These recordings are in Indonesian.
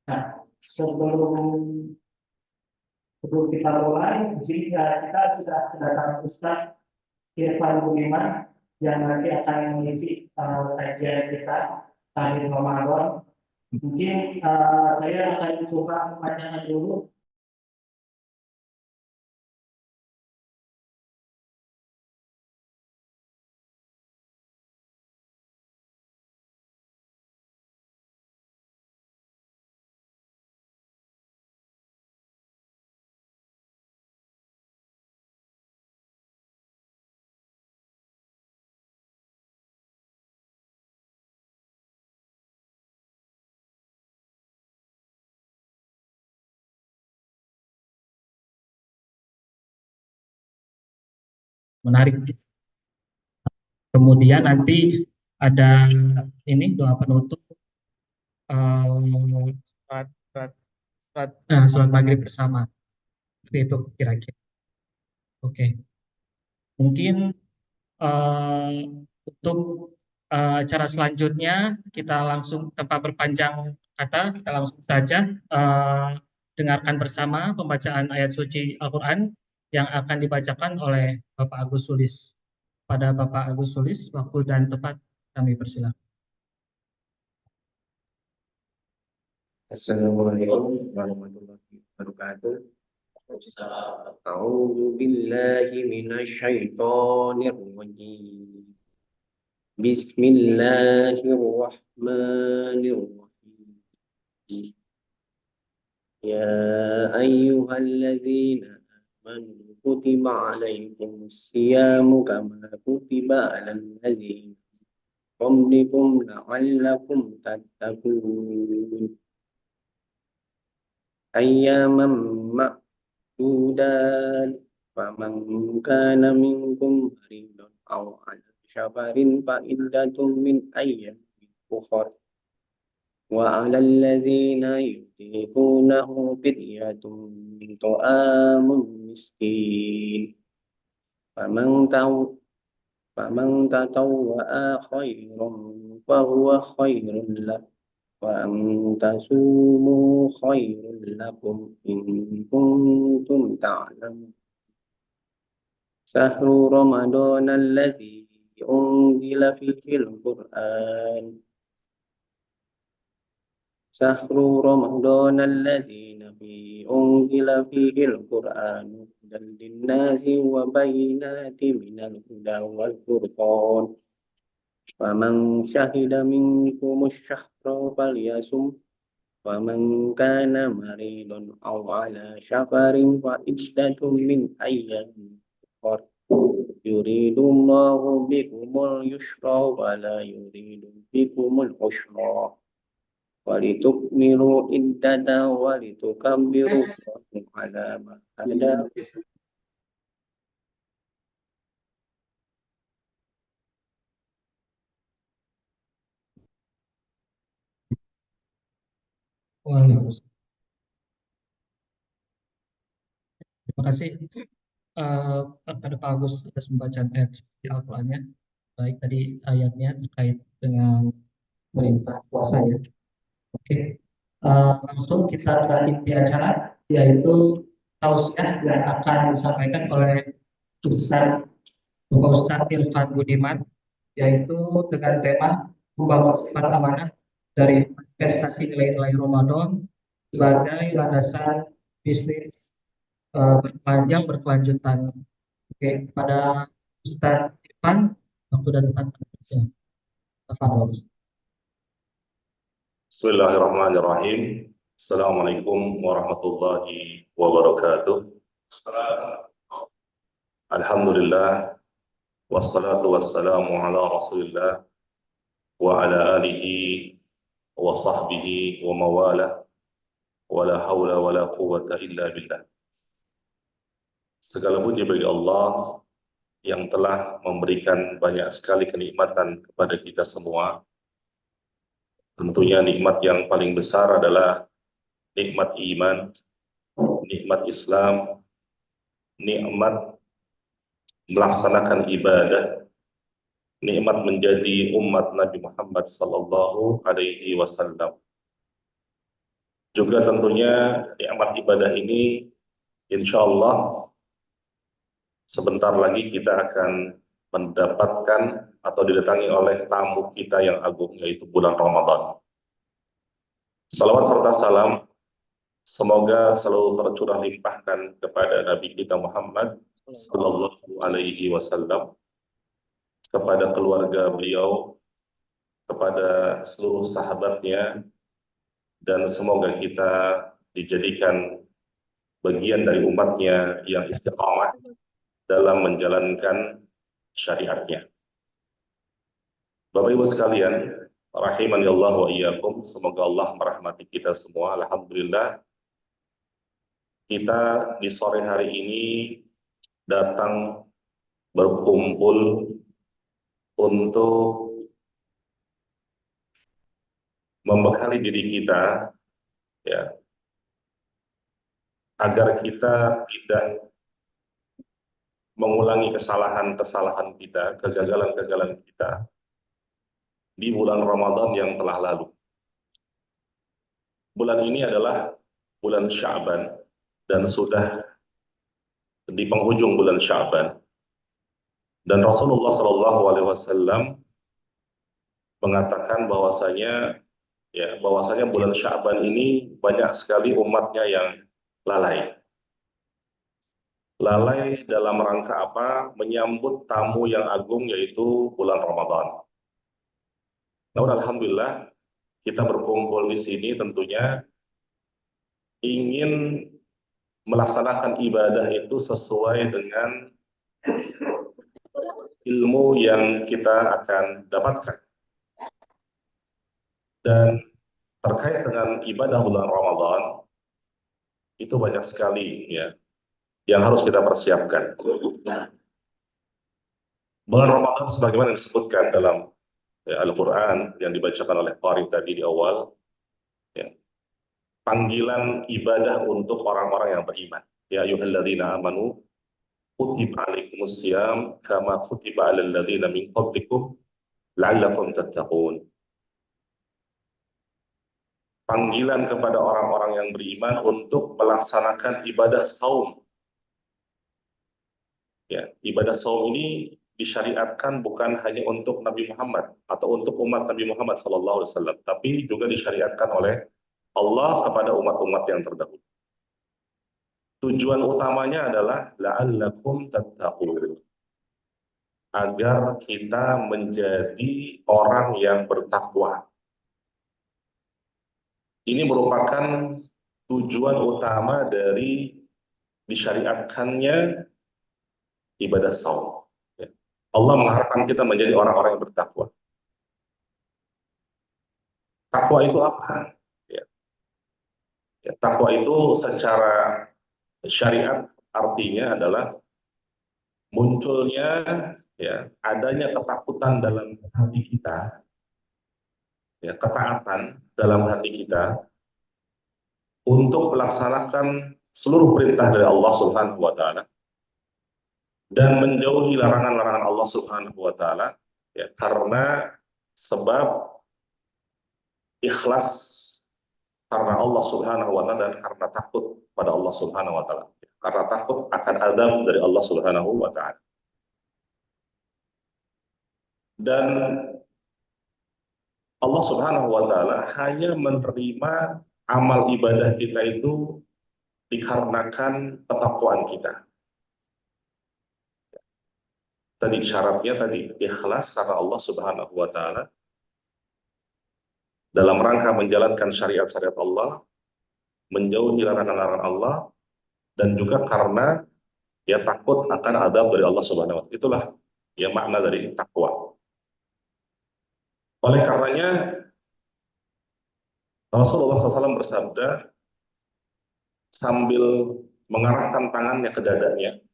Nah, sebelum sebelum kita mulai, di sini kita sudah kedatangan Ustaz Irfan Budiman yang nanti akan mengisi kajian kita tadi Ramadan. Mungkin saya akan coba membacakan dulu. Menarik. Kemudian nanti ada ini doa penutup, eh, sholat maghrib bersama. Seperti itu kira-kira. Oke. Mungkin eh, untuk acara selanjutnya kita langsung tanpa berpanjang kata, kita langsung saja dengarkan bersama pembacaan ayat suci Al-Quran yang akan dibacakan oleh Bapak Agus Sulis. Pada Bapak Agus Sulis, waktu dan tempat kami persilakan. Assalamualaikum warahmatullahi wabarakatuh. A'udzu billahi minasyaitonir rajim. Bismillahirrahmanirrahim. Ya ayyuhalladzina amanu kutiba alaikumus siyamu kama kutiba alal ladzina qablikum la'allakum tattaqun. Ayyaman ma'dudan faman kana minkum maridun aw ala safarin fa iddatun min ayyamin ukhra wa 'alal ladzina yutiqunahu fidyatun ta'amun miskin faman tatawwa'a khairan fa huwa khairun lahu wa antasumu khairul lakum in kuntum ta'lamun. Sahru Ramadan alladzi unzila fihil Qur'an. Sahru Ramadan alladzi unzila fihil Qur'an hudan linnasi wa bayyinatin minal huda wal furqan. Faman syahida minkumus syahra falyasum wa man kana maridun aw ala safarin fa iddatun min ayyamin ukhra yuridullahu bikumul yusra wa la yuridu bikumul usra wa litukmilu iddata wa litukabbiru ala ma hadakum. Waalaikumsalam. Terima kasih kepada Pak Agus atas pembacaan ayat suci Al-Qurannya. Baik, tadi ayatnya terkait dengan perintah puasa ya. Oke, langsung kita ke inti acara, yaitu tausiah yang akan disampaikan oleh Bapak Ustadz Irfan Budiman, yaitu dengan tema membangun sifat amanah dari investasi nilai-nilai Ramadan sebagai landasan bisnis yang berkelanjutan. Oke, pada Ustadz Irfan, waktu dan tempat Tafadhol. Bismillahirrahmanirrahim. Assalamualaikum warahmatullahi wabarakatuh. Alhamdulillah, wassalatu wassalamu ala rasulillah wa ala alihi wa sahbihi wa mawalah wa la hawla wa la quwwata illa billah. Segala puji bagi Allah yang telah memberikan banyak sekali kenikmatan kepada kita semua. Tentunya nikmat yang paling besar adalah nikmat iman, nikmat Islam, nikmat melaksanakan ibadah, nikmat menjadi umat Nabi Muhammad sallallahu alaihi wasallam. Juga tentunya nikmat ibadah ini insya Allah sebentar lagi kita akan mendapatkan atau didatangi oleh tamu kita yang agung, yaitu bulan Ramadan. Salawat serta salam semoga selalu tercurah limpahkan kepada Nabi kita Muhammad Sallallahu Alaihi Wasallam, kepada keluarga beliau, kepada seluruh sahabatnya, dan semoga kita dijadikan bagian dari umatnya yang istiqamah dalam menjalankan syariatnya. Bapak Ibu sekalian, rahimani Allah wa iyyakum, semoga Allah merahmati kita semua. Alhamdulillah, kita di sore hari ini datang berkumpul untuk membekali diri kita, ya, agar kita tidak mengulangi kesalahan-kesalahan kita, kegagalan-kegagalan kita di bulan Ramadan yang telah lalu. Bulan ini adalah bulan Sya'ban dan sudah di penghujung bulan Sya'ban. Dan Rasulullah SAW mengatakan bahwasanya bulan Sya'ban ini banyak sekali umatnya yang lalai. Lalai dalam rangka apa? Menyambut tamu yang agung, yaitu bulan Ramadan. Namun alhamdulillah kita berkumpul di sini tentunya ingin melaksanakan ibadah itu sesuai dengan ilmu yang kita akan dapatkan. Dan terkait dengan ibadah bulan Ramadan itu banyak sekali ya yang harus kita persiapkan. Bulan Ramadan sebagaimana disebutkan dalam Al-Quran yang dibacakan oleh Qari tadi di awal, ya, panggilan ibadah untuk orang-orang yang beriman. Ya ayyuhalladzina amanu kutiba alaikumusiyam kama kutiba alal ladzina min qablikum la'allakum tattaqun. Panggilan kepada orang-orang yang beriman untuk melaksanakan ibadah saum. Ya, ibadah saum ini disyariatkan bukan hanya untuk Nabi Muhammad atau untuk umat Nabi Muhammad SAW, tapi juga disyariatkan oleh Allah kepada umat-umat yang terdahulu. Tujuan utamanya adalah la'allakum tattaqun, agar kita menjadi orang yang bertakwa. Ini merupakan tujuan utama dari disyariatkannya ibadah saum. Allah mengharapkan kita menjadi orang-orang yang bertakwa. Takwa itu apa? Takwa itu secara syariat artinya adalah munculnya adanya ketakutan dalam hati kita, ketaatan dalam hati kita untuk melaksanakan seluruh perintah dari Allah Subhanahu wa taala dan menjauhi larangan-larangan Allah Subhanahu wa taala, karena sebab ikhlas karena Allah Subhanahu wa taala dan karena takut pada Allah Subhanahu wa taala. Karena takut akan azab dari Allah Subhanahu wa taala. Dan Allah Subhanahu wa taala hanya menerima amal ibadah kita itu dikarenakan ketakwaan kita. Tadi syaratnya tadi ikhlas karena Allah Subhanahu wa taala dalam rangka menjalankan syariat-syariat Allah, menjauhi larangan-larangan Allah, dan juga karena takut akan azab dari Allah Subhanahu wa taala. Itulah makna dari takwa. Oleh karenanya Rasulullah SAW bersabda sambil mengarahkan tangannya ke dadanya,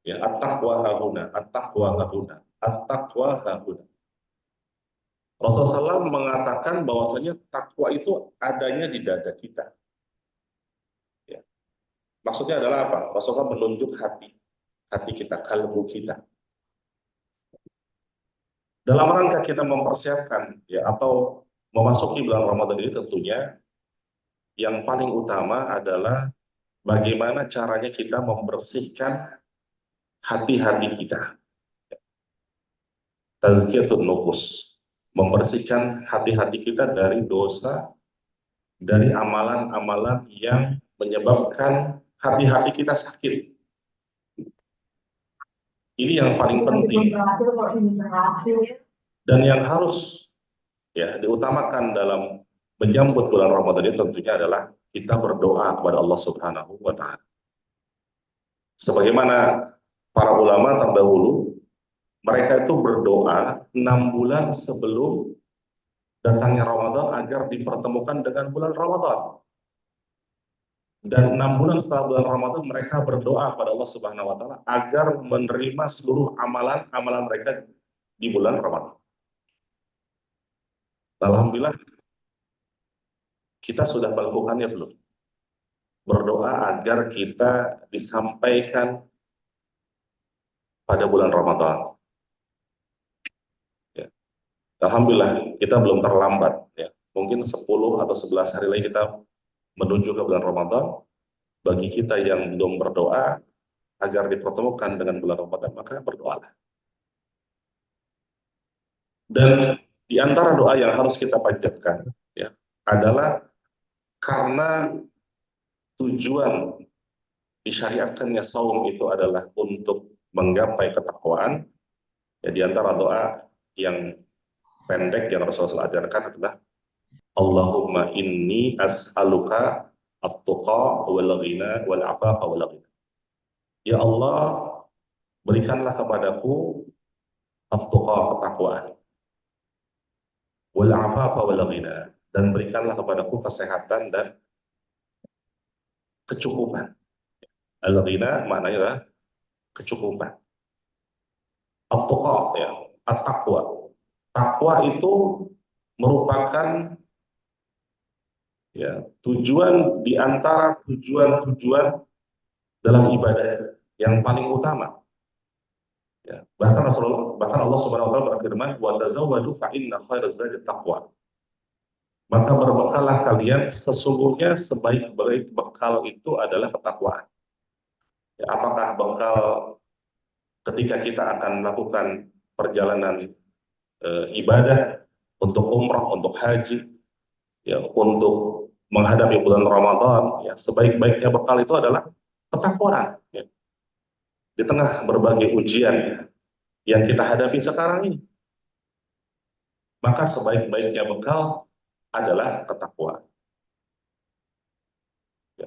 at-taqwa hahuna, at-taqwa hahuna, at-taqwa hahuna. Rasulullah SAW mengatakan bahwasanya takwa itu adanya di dada kita. Maksudnya adalah apa? Rasulullah menunjuk hati kita, kalbu kita. Dalam rangka kita mempersiapkan atau memasuki bulan Ramadan ini tentunya yang paling utama adalah bagaimana caranya kita membersihkan hati-hati kita. Tazkiyatun nufus, membersihkan hati-hati kita dari dosa, dari amalan-amalan yang menyebabkan hati-hati kita sakit. Ini yang paling penting dan yang harus diutamakan dalam menyambut bulan Ramadan ini tentunya adalah kita berdoa kepada Allah Subhanahu wa Ta'ala. Sebagaimana para ulama terdahulu, mereka itu berdoa 6 bulan sebelum datangnya Ramadan agar dipertemukan dengan bulan Ramadan. Dan 6 bulan setelah bulan Ramadan mereka berdoa pada Allah Subhanahu wa Ta'ala agar menerima seluruh amalan mereka di bulan Ramadan. Alhamdulillah kita sudah melakukannya belum? Berdoa agar kita disampaikan pada bulan Ramadan. Ya. Alhamdulillah kita belum terlambat. Ya. Mungkin 10 atau 11 hari lagi kita menuju ke bulan Ramadan. Bagi kita yang belum berdoa agar dipertemukan dengan bulan Ramadan, maka berdoalah. Dan di antara doa yang harus kita panjatkan adalah karena tujuan disyariatkannya saum itu adalah untuk menggapai ketakwaan. Di antara doa yang pendek yang Rasulullah ajarkan adalah Allahumma inni as'aluka at-tuqa wal ghina wal afafa wal ghina. Ya Allah, berikanlah kepadaku at-tuqa, ketakwaan, wal afafa wal ghina, dan berikanlah kepadaku kesehatan dan kecukupan. Al-ghina maknanya adalah kecukupan. At-tuqa, at-taqwa. Takwa itu merupakan tujuan di antara tujuan-tujuan dalam ibadah yang paling utama. Bahkan Allah Subhanahu wa Ta'ala berfirman, "Wa tazawwadu fa inna khairaz zadi taqwa." Maka berbekallah kalian, sesungguhnya sebaik-baik bekal itu adalah ketakwaan. Apakah bekal ketika kita akan melakukan perjalanan ibadah untuk umrah, untuk haji, untuk menghadapi bulan Ramadan, sebaik-baiknya bekal itu adalah ketakwaan. Di tengah berbagai ujian yang kita hadapi sekarang ini, maka sebaik-baiknya bekal adalah ketakwaan.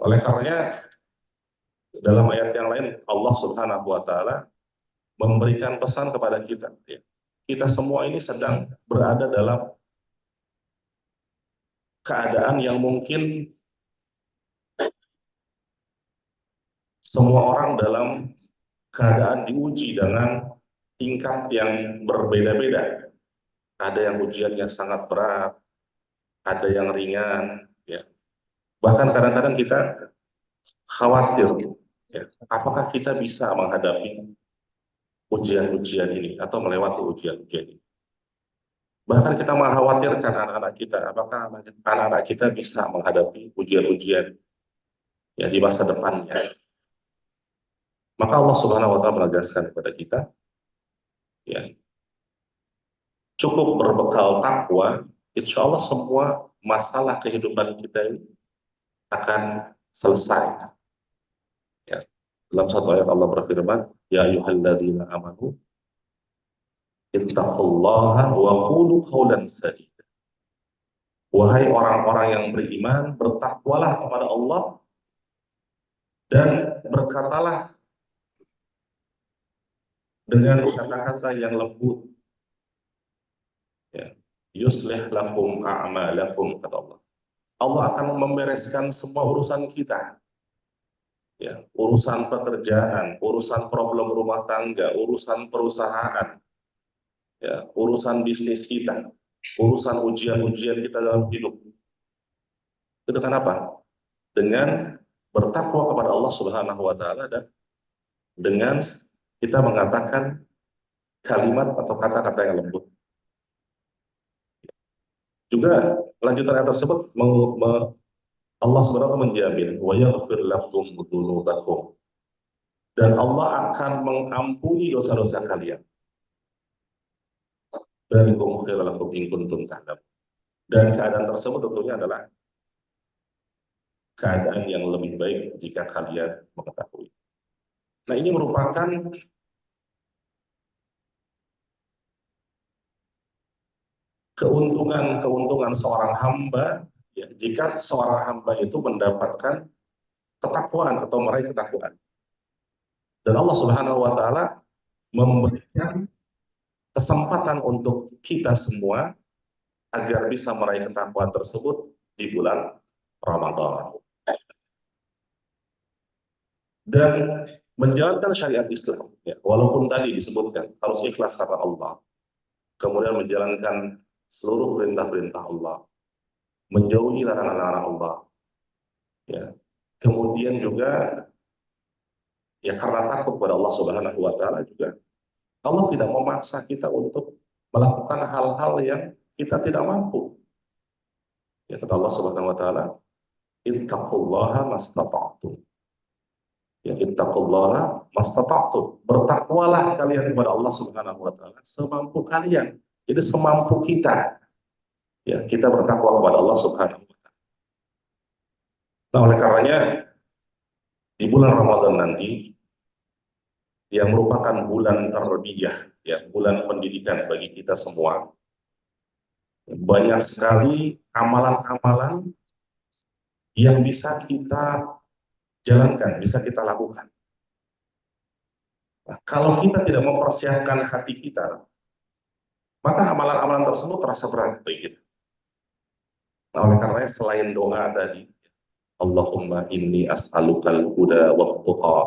Oleh karenanya dalam ayat yang lain Allah Subhanahu wa Ta'ala memberikan pesan kepada kita. Kita semua ini sedang berada dalam keadaan yang mungkin semua orang dalam keadaan diuji dengan tingkat yang berbeda-beda. Ada yang ujiannya sangat berat, ada yang ringan. Bahkan kadang-kadang kita khawatir, apakah kita bisa menghadapi ujian-ujian ini atau melewati ujian-ujian ini. Bahkan kita mengkhawatirkan anak-anak kita, apakah anak-anak kita bisa menghadapi ujian-ujian di masa depannya. Maka Allah Subhanahu wa Ta'ala menegaskan kepada kita, cukup berbekal takwa, insya Allah semua masalah kehidupan kita ini akan selesai. Dalam satu ayat Allah berfirman, ya ayyuhalladzina amanu ittaqullaha wa qulu qawlan sadida. Wahai orang-orang yang beriman, bertakwalah kepada Allah dan berkatalah dengan kata-kata yang lembut. Yuslih lakum a'malakum, kata Allah. Allah akan membereskan semua urusan kita. Urusan pekerjaan, urusan problem rumah tangga, urusan perusahaan, urusan bisnis kita, urusan ujian-ujian kita dalam hidup. Itu dengan apa? Dengan bertakwa kepada Allah Subhanahu wa Ta'ala dan dengan kita mengatakan kalimat atau kata-kata yang lembut. Juga lanjutan ayat tersebut Allah sebenarnya menjamin wa yaghfir lakum dzunubakum, dan Allah akan mengampuni dosa-dosa kalian. Dzalikum khairul lakum in kuntum ta'lamun. Dan keadaan tersebut tentunya adalah keadaan yang lebih baik jika kalian mengetahui. Nah, ini merupakan keuntungan seorang hamba, ya, jika seorang hamba itu mendapatkan ketakwaan atau meraih ketakwaan. Dan Allah Subhanahu wa taala memberikan kesempatan untuk kita semua agar bisa meraih ketakwaan tersebut di bulan Ramadan. Dan menjalankan syariat Islam, ya, walaupun tadi disebutkan harus ikhlas karena Allah, kemudian menjalankan seluruh perintah-perintah Allah, menjauhi larangan-larangan Allah, ya, kemudian juga ya karena takut pada Allah Subhanahu wa taala juga Allah tidak memaksa kita untuk melakukan hal-hal yang kita tidak mampu. Ya, kata Allah Subhanahu wa taala, ittaqullaha mastata'tum. Ya, ittaqullaha mastata'tum. Bertakwalah kalian kepada Allah Subhanahu wa taala semampu kalian. Jadi semampu kita. Ya, kita bertakwa kepada Allah Subhanahu wa taala. Nah, oleh karenanya di bulan Ramadan nanti yang merupakan bulan tarbiyah, ya, bulan pendidikan bagi kita semua. Banyak sekali amalan-amalan yang bisa kita jalankan, bisa kita lakukan. Nah, kalau kita tidak mempersiapkan hati kita, maka amalan-amalan tersebut terasa berat bagi kita. Nah, oleh karena selain doa tadi, Allahumma inni as'alukal huda wa tuqa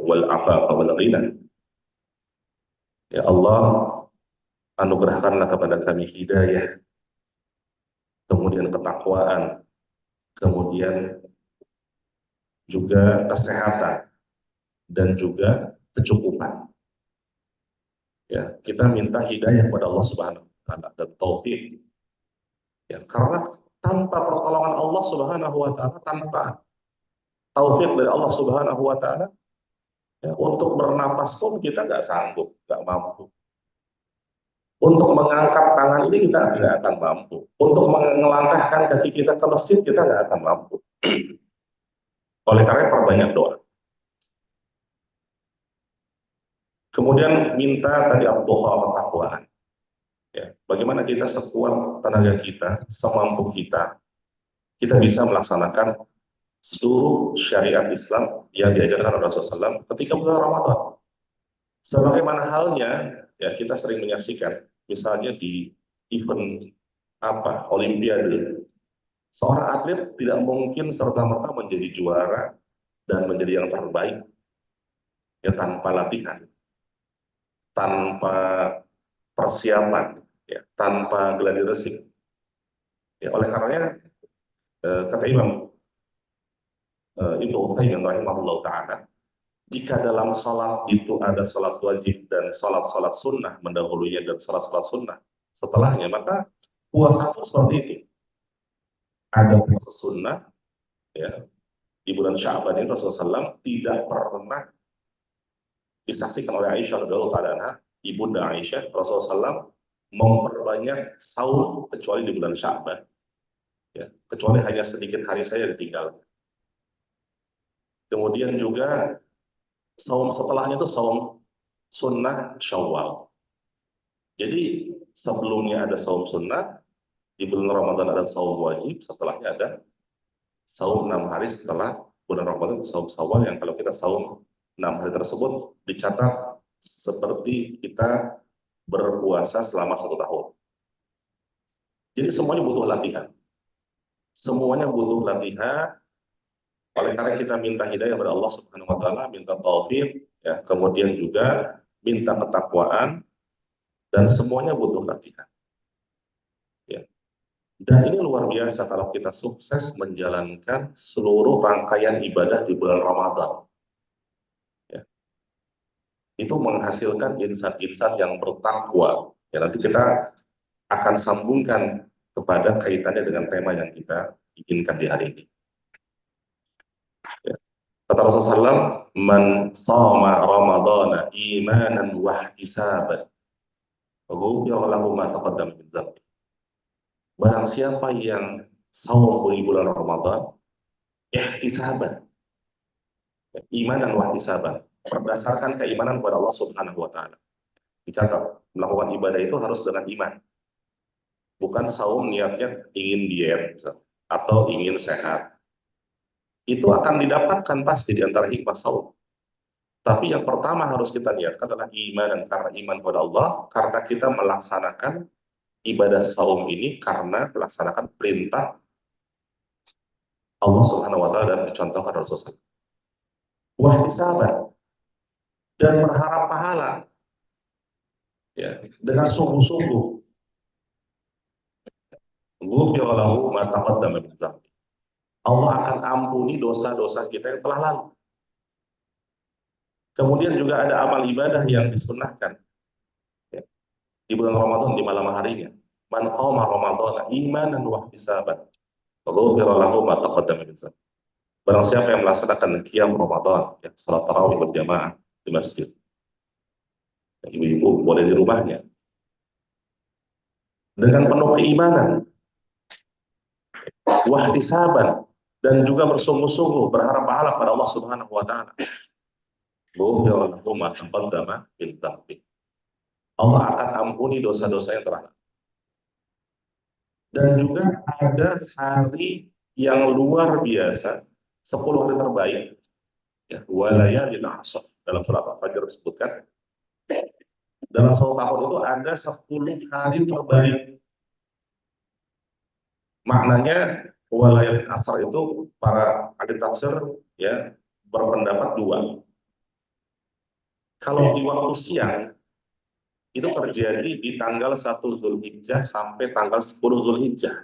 wal afafa wal ghina. Ya Allah, anugerahkanlah kepada kami hidayah, kemudian ketakwaan, kemudian juga kesehatan, dan juga kecukupan. Ya, kita minta hidayah kepada Allah Subhanahu wa taala dan taufik. Ya, karena tanpa pertolongan Allah Subhanahu wa taala, tanpa taufik dari Allah Subhanahu wa taala, ya, untuk bernafas pun kita nggak sanggup, nggak mampu. Untuk mengangkat tangan ini kita nggak akan mampu. Untuk mengelangkahkan kaki kita ke masjid kita nggak akan mampu. Oleh karena perbanyak doa. Kemudian minta tadi al-tuqa, ketakwaan. Ya, bagaimana kita sekuat tenaga kita, semampu kita bisa melaksanakan seluruh syariat Islam yang diajarkan Rasulullah SAW ketika bulan Ramadan. Sebagaimana halnya, ya, kita sering menyaksikan, misalnya di event Olimpiade, seorang atlet tidak mungkin serta-merta menjadi juara dan menjadi yang terbaik ya tanpa latihan, tanpa persiapan, ya, tanpa gladi resik. Ya, oleh karenanya kata Imam Ibnu Utsaimin rahimahullah taala, jika dalam sholat itu ada sholat wajib dan sholat sunnah mendahulunya dan sholat sunnah setelahnya, maka puasa pun seperti itu. Ada puasa sunnah, ya, di bulan Sya'ban ini Rasulullah SAW tidak pernah disaksikan oleh Aisyah radhiyallahu anha, ibunda Aisyah, Rasulullah SAW memperbanyak saum kecuali di bulan Sya'ban, ya, kecuali hanya sedikit hari saja ditinggal. Kemudian juga saum setelahnya itu saum sunnah Syawal. Jadi sebelumnya ada saum sunnah, di bulan Ramadan ada saum wajib, setelahnya ada saum 6 hari setelah bulan Ramadan, saum Syawal, yang kalau kita saum 6 hari tersebut dicatat seperti kita berpuasa selama 1 tahun. Jadi semuanya butuh latihan. Semuanya butuh latihan. Oleh karena kita minta hidayah kepada Allah Subhanahu wa taala, minta taufik, ya, kemudian juga minta ketakwaan, dan semuanya butuh latihan. Ya. Dan ini luar biasa kalau kita sukses menjalankan seluruh rangkaian ibadah di bulan Ramadan. Ya. Itu menghasilkan insan-insan yang bertakwa. Ya, nanti kita akan sambungkan kepada kaitannya dengan tema yang kita inginkan di hari ini. Rasulullah SAW, man sama Ramadana imanan wa ihtisaban, ghufira lahu ma taqaddama min dzambi. Barang siapa yang saum di bulan Ramadan, ihtisaban, imanan wa ihtisaban, berdasarkan keimanan kepada Allah Subhanahu wa taala. Dicatat, melakukan ibadah itu harus dengan iman. Bukan saum niatnya ingin diet atau ingin sehat. Itu akan didapatkan pasti di antara hikmah saum. Tapi yang pertama harus kita niatkan adalah iman, dan karena iman kepada Allah, karena kita melaksanakan ibadah saum ini karena melaksanakan perintah Allah Subhanahu wa taala dan dicontohkan Rasulullah. Wah, sabar dan berharap pahala. Ya, dengan sungguh-sungguh. Ghufira lahu ma taqaddama min dzambi. Allah akan ampuni dosa-dosa kita yang telah lalu. Kemudian juga ada amal ibadah yang disunnahkan ya, di bulan Ramadan di malam harinya. Man qama Ramadhana imanan wa ihtisaban, ghufira lahu ma taqaddama min dzambi. Barang siapa yang melaksanakan qiyam Ramadan, ya, salat tarawih berjamaah di masjid. Ibu-ibu boleh di rumahnya dengan penuh keimanan, wahtisaban, dan juga bersungguh-sungguh berharap pahala pada Allah Subhanahu wa taala. Allah akan ampuni dosa-dosa yang telah lalu. Dan juga ada hari yang luar biasa, 10 hari terbaik, ya, walayalin ashr, dalam surat Al-Fajr disebutkan. Dalam satu tahun itu ada 10 hari terbaik. Maknanya walayalin ashr itu para ahli tafsir ya berpendapat dua. Kalau di waktu siang itu terjadi di tanggal 1 Zulhijjah sampai tanggal 10 Zulhijjah.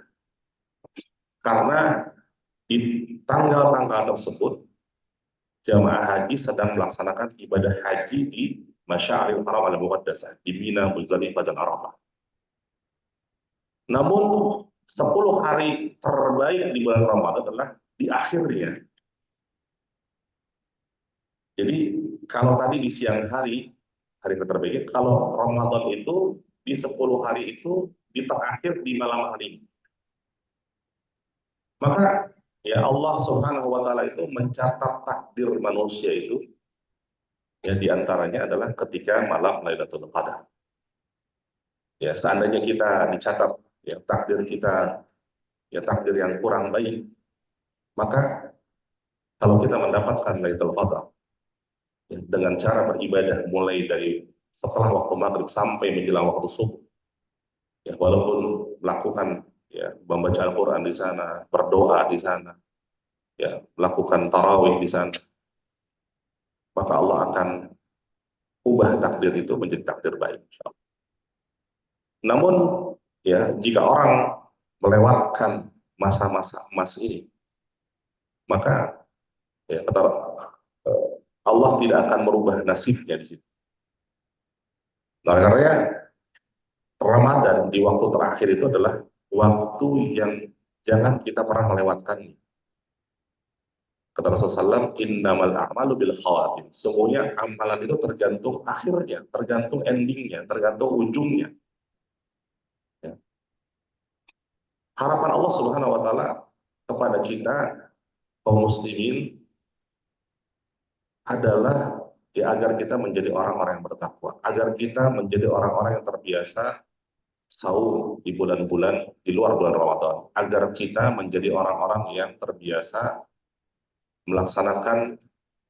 Karena di tanggal-tanggal tersebut jamaah haji sedang melaksanakan ibadah haji di Masyaril Haram al-Muqaddasah, di Mina, Muzdalifah, dan Arafah. Namun 10 hari terbaik di bulan Ramadan adalah di akhirnya. Jadi kalau tadi di siang hari terbaik, kalau Ramadan itu di 10 hari itu di terakhir di malam hari. Maka ya Allah Subhanahu wa taala itu mencatat takdir manusia itu ya diantaranya adalah ketika malam Lailatul Qadar. Ya seandainya kita dicatat ya takdir kita ya takdir yang kurang baik, maka kalau kita mendapatkan Lailatul Qadar ya, dengan cara beribadah mulai dari setelah waktu maghrib sampai menjelang waktu subuh, ya walaupun melakukan ya membaca Al-Quran di sana, berdoa di sana, ya melakukan tarawih di sana, maka Allah akan ubah takdir itu menjadi takdir baik. Namun ya jika orang melewatkan masa-masa emas ini, maka ya kata Allah tidak akan merubah nasibnya di situ. Nah, karena Ramadan di waktu terakhir itu adalah waktu yang jangan kita pernah melewatkannya. Kata Rasulullah SAW, innamal a'malu bil khawatim. Semuanya amalan itu tergantung akhirnya, tergantung endingnya, tergantung ujungnya. Ya. Harapan Allah Subhanahu wa taala kepada kita kaum muslimin adalah ya agar kita menjadi orang-orang yang bertakwa, agar kita menjadi orang-orang yang terbiasa saum di bulan-bulan di luar bulan Ramadan, agar kita menjadi orang-orang yang terbiasa melaksanakan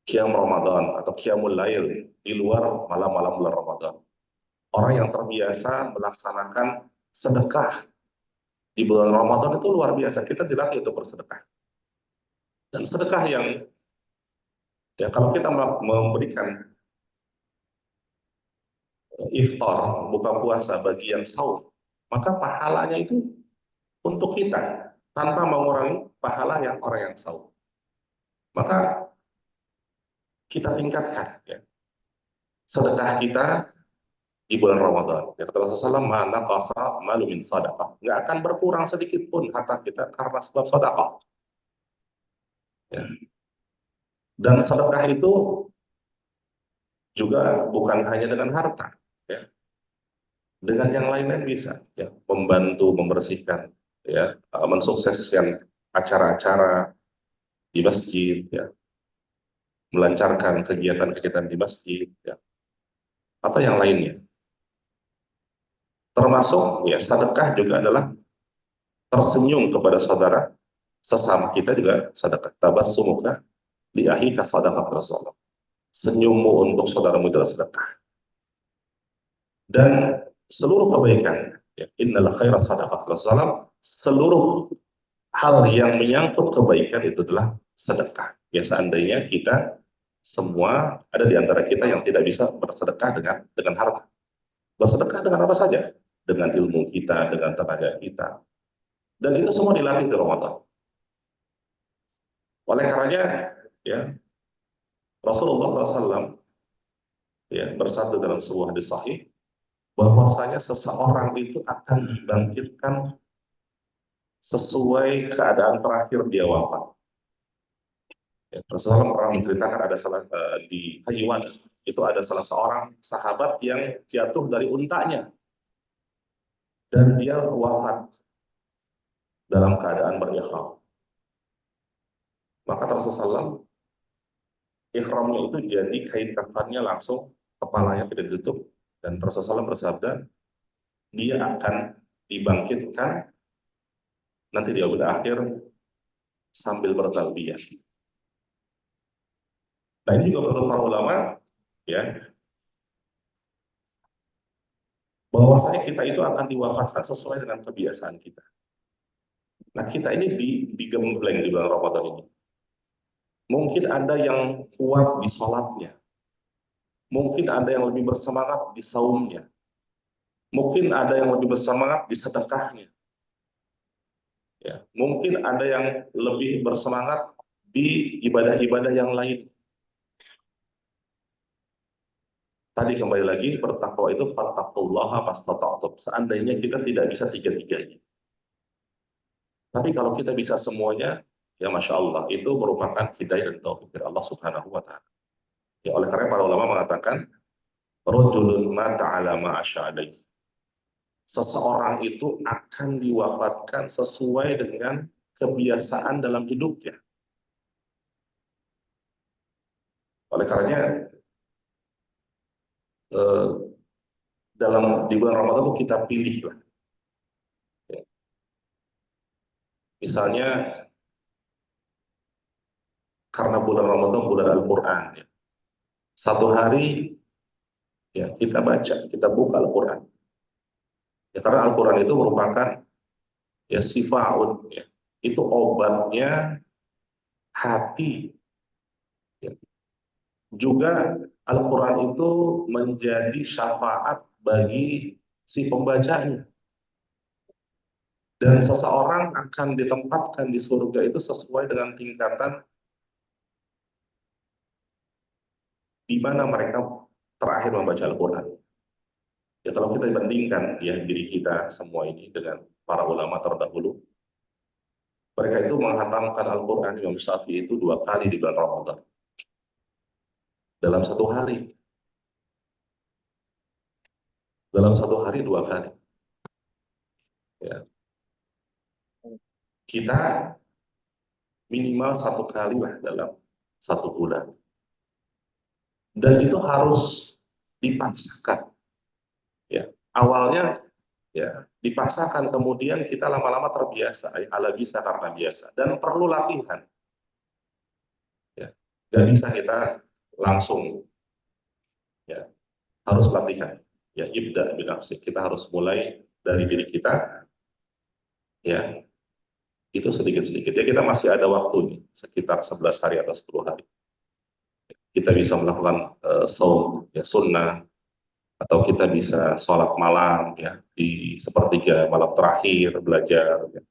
qiyam Ramadan atau qiyamul lail di luar malam-malam bulan Ramadan. Orang yang terbiasa melaksanakan sedekah di bulan Ramadan itu luar biasa. Kita dilatih untuk bersedekah. Dan sedekah yang ya kalau kita memberikan iftar, buka puasa bagi yang saum, maka pahalanya itu untuk kita tanpa mengurangi pahala yang orang yang saum. Maka kita tingkatkan ya, sedekah kita di bulan Ramadan. Ya kata Rasulullah, "Mana qasa malu min sadaqah." Nggak akan berkurang sedikit pun harta kita karena sebab sedekah. Ya. Dan sedekah itu juga bukan hanya dengan harta, ya. Dengan yang lain-lain bisa, ya, membantu membersihkan, ya, mensukseskan acara-acara di masjid, ya, melancarkan kegiatan-kegiatan di masjid, ya, atau yang lainnya. Termasuk, ya, sedekah juga adalah tersenyum kepada saudara sesama kita juga sedekah. Tabassumuka li akhika sadaqah Rasulullah. Senyummu untuk saudaramu adalah sedekah. Dan seluruh kebaikan, ya, innal khaira sadaqah Rasulullah, seluruh hal yang menyangkut kebaikan itu adalah sedekah. Ya, seandainya kita semua ada di antara kita yang tidak bisa bersedekah dengan harta. Bersedekah dengan apa saja? Dengan ilmu kita, dengan tenaga kita. Dan itu semua dilatih di Ramadan. Oleh karenanya, ya, Rasulullah SAW, ya, bersabda dalam sebuah hadis sahih bahwasanya seseorang itu akan dibangkitkan sesuai keadaan terakhir dia wafat. Ya, Rasulullah pernah menceritakan ada di Haywan itu ada salah seorang sahabat yang jatuh dari untanya dan dia wafat dalam keadaan berihram. Maka Rasulullah ihramnya itu jadi kain kafannya langsung kepalanya tidak ditutup dan Rasulullah bersabda dia akan dibangkitkan nanti di akhir sambil bertalbiyah. Nah ini juga menurut para ulama, ya, bahwasanya kita itu akan diwafatkan sesuai dengan kebiasaan kita. Nah kita ini digembleng di bulan Ramadan ini. Mungkin ada yang kuat di sholatnya, mungkin ada yang lebih bersemangat di saumnya, mungkin ada yang lebih bersemangat di sedekahnya, ya, mungkin ada yang lebih bersemangat di ibadah-ibadah yang lain. Tadi kembali lagi bertakwa itu fattaqullaha mastata'tum. Seandainya kita tidak bisa tiga-tiganya. Tapi kalau kita bisa semuanya, ya Masya Allah, itu merupakan hidayah dan taufik dari Allah Subhanahu wa Ta'ala. Ya, oleh karena para ulama mengatakan, rajulun mata ala ma asya'alaih. Seseorang itu akan diwafatkan sesuai dengan kebiasaan dalam hidupnya. Oleh karenanya, di bulan Ramadan itu kita pilih lah. Ya. Misalnya, karena bulan Ramadan bulan Al-Quran, ya. Satu hari ya kita baca, kita buka Al-Quran. Ya, karena Al-Quran itu merupakan ya sifaun, ya. Itu obatnya hati. Ya. Juga Al-Quran itu menjadi syafaat bagi si pembacanya. Dan seseorang akan ditempatkan di surga itu sesuai dengan tingkatan di mana mereka terakhir membaca Al-Quran. Ya kalau kita bandingkan ya diri kita semua ini dengan para ulama terdahulu, mereka itu menghatamkan Al-Quran Imam Syafi'i itu 2 kali di bulan Ramadan. Dalam satu hari. Dalam satu hari 2 kali. Ya. Kita minimal 1 kali lah dalam 1 bulan. Dan itu harus dipaksakan. Ya. Awalnya ya dipaksakan, kemudian kita lama-lama terbiasa, ala bisa karena biasa, dan perlu latihan. Ya. Gak bisa kita langsung, ya harus latihan. Ya ibda binafsik, kita harus mulai dari diri kita, ya itu sedikit-sedikit. Ya kita masih ada waktu nih, sekitar 11 hari atau 10 hari. Kita bisa melakukan saum, ya sunnah, atau kita bisa sholat malam ya di sepertiga malam terakhir belajar, ya.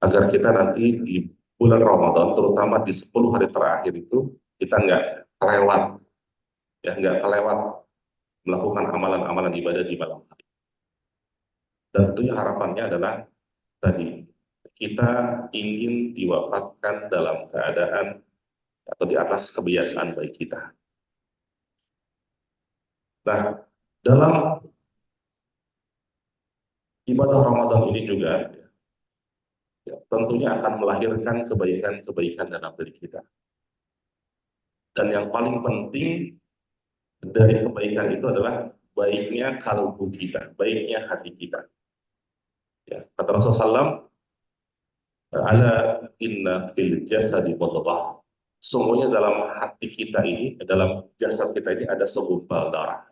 Agar kita nanti di bulan Ramadan, terutama di 10 hari terakhir itu kita nggak kelewat, ya nggak kelewat melakukan amalan-amalan ibadah di malam hari. Dan tentunya harapannya adalah tadi kita ingin diwafatkan dalam keadaan atau di atas kebiasaan baik kita. Nah, dalam ibadah Ramadan ini juga ya, tentunya akan melahirkan kebaikan-kebaikan dalam diri kita. Dan yang paling penting dari kebaikan itu adalah baiknya kalbu kita, baiknya hati kita. Ya, kata Rasulullah SAW, ala inna fil jasadi mudghah. Sungguhnya dalam hati kita ini, dalam jasad kita ini ada segumpal darah.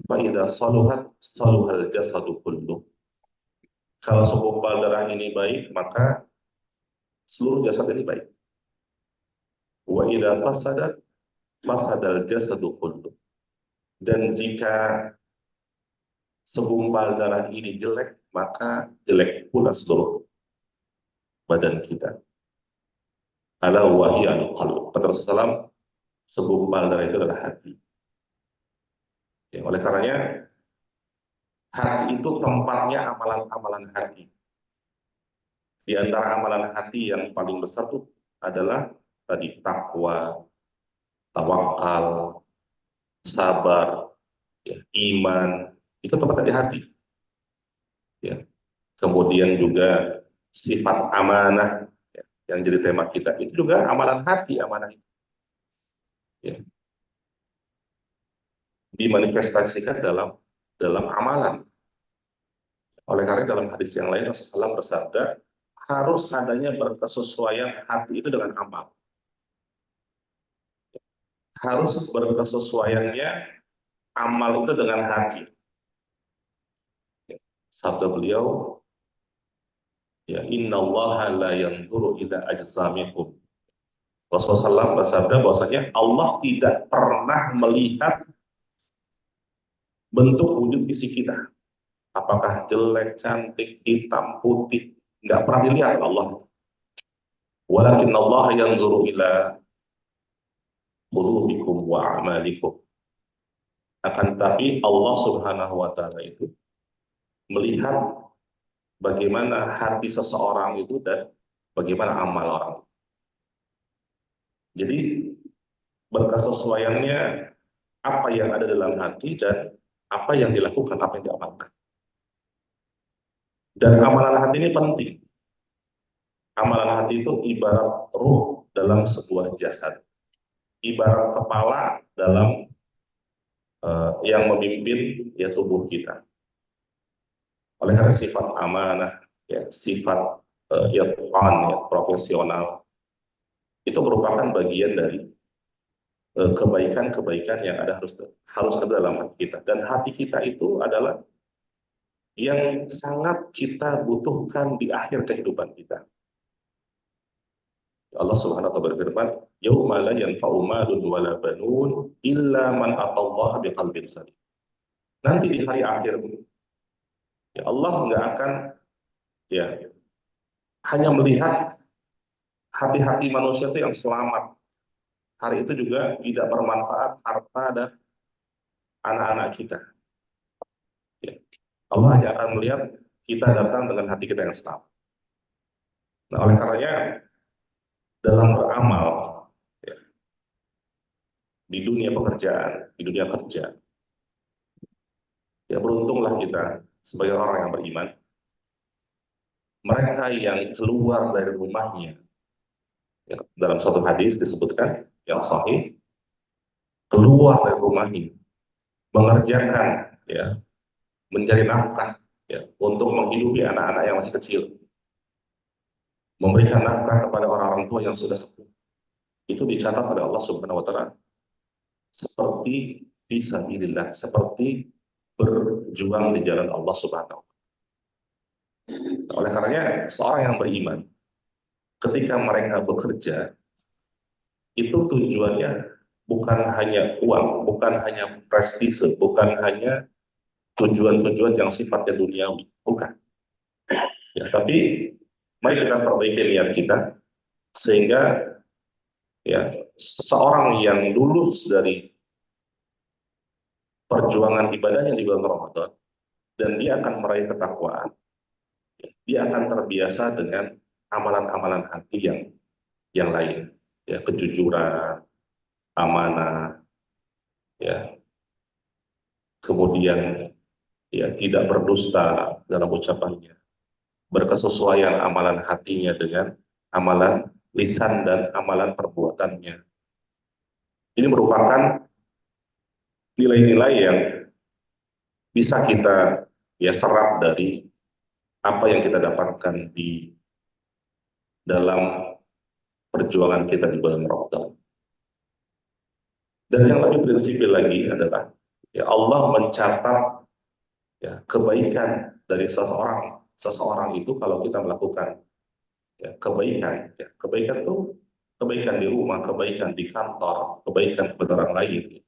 Fa idza saluhat saluhal jasadu kulluh. Kalau segumpal darah ini baik, maka seluruh jasad ini baik. Wa idza fasadat fasadal jasadu kulluh. Dan jika segumpal darah ini jelek, maka jelek pula seluruh badan kita. Ala wahiyal qalb. Kata Rasulullah, segumpal darah itu adalah hati. Ya, oleh karenanya hati itu tempatnya amalan-amalan hati. Di antara amalan hati yang paling besar itu adalah tadi takwa, tawakal, sabar, ya, iman. Itu tempatnya di hati. Ya. Kemudian juga sifat amanah, ya, yang jadi tema kita itu juga amalan hati, amanah itu. Ya. Dimanifestasikan dalam amalan. Oleh karena dalam hadis yang lain Rasulullah SAW bersabda, harus adanya berkesesuaian hati itu dengan amal. Harus berkesesuaiannya amal itu dengan hati. Sabda beliau, ya innallaha la yanzuru ila ajsamikum. Rasulullah SAW bersabda bahwasanya Allah tidak pernah melihat bentuk wujud fisik kita. Apakah jelek, cantik, hitam, putih, nggak pernah dilihat Allah. Walakin Allah yanzuru ila qulubikum wa a'malikum. Akan tapi Allah Subhanahu wa taala itu melihat bagaimana hati seseorang itu dan bagaimana amal orang. Jadi berkesesuaiannya apa yang ada dalam hati dan apa yang dilakukan, apa yang diamalkan. Dan amalan hati ini penting. Amalan hati itu ibarat ruh dalam sebuah jasad. Ibarat kepala dalam yang memimpin ya tubuh kita. Oleh karena sifat amanah, ya, sifat irfan, ya, profesional, itu merupakan bagian dari kebaikan-kebaikan yang harus ada dalam hati kita. Dan hati kita itu adalah yang sangat kita butuhkan di akhir kehidupan kita. Allah Subhanahu wa taala berfirman, "Yauma la yanfa'u malun wala banun illa man atallaha biqalbin salim." Nanti di hari akhir ya Allah nggak akan ya hanya melihat hati-hati manusia itu yang selamat. Hari itu juga tidak bermanfaat harta dan anak-anak kita. Ya. Allah hanya akan melihat kita datang dengan hati kita yang selamat. Nah, oleh karenanya dalam beramal ya, di dunia pekerjaan, di dunia kerja, ya beruntunglah kita sebagai orang yang beriman. Mereka yang keluar dari rumahnya, ya, dalam suatu hadis disebutkan yang sahih, keluar dari rumahnya, mengerjakan, ya, mencari nafkah, ya, untuk menghidupi anak-anak yang masih kecil, memberikan nafkah kepada orang-orang tua yang sudah sepuh. Itu dicatat oleh Allah Subhanahu wa taala seperti fisabilillah, seperti berjuang di jalan Allah Subhanahu wa taala. Oleh karenanya seorang yang beriman ketika mereka bekerja itu tujuannya bukan hanya uang, bukan hanya prestise, bukan hanya tujuan-tujuan yang sifatnya duniawi, bukan. Ya, tapi mari kita perbaiki niat kita sehingga ya seseorang yang lulus dari perjuangan ibadahnya di bulan Ramadan dan dia akan meraih ketakwaan, dia akan terbiasa dengan amalan-amalan hati yang lain. ya, kejujuran, amanah, ya, kemudian ya tidak berdusta dalam ucapannya, berkesesuaian amalan hatinya dengan amalan lisan dan amalan perbuatannya. Ini merupakan nilai-nilai yang bisa kita ya serap dari apa yang kita dapatkan di dalam perjuangan kita di bulan Ramadan. Dan yang lebih prinsipil lagi adalah ya Allah mencatat ya kebaikan dari seseorang itu kalau kita melakukan ya kebaikan. Ya, kebaikan itu kebaikan di rumah, kebaikan di kantor, kebaikan kepada orang lain.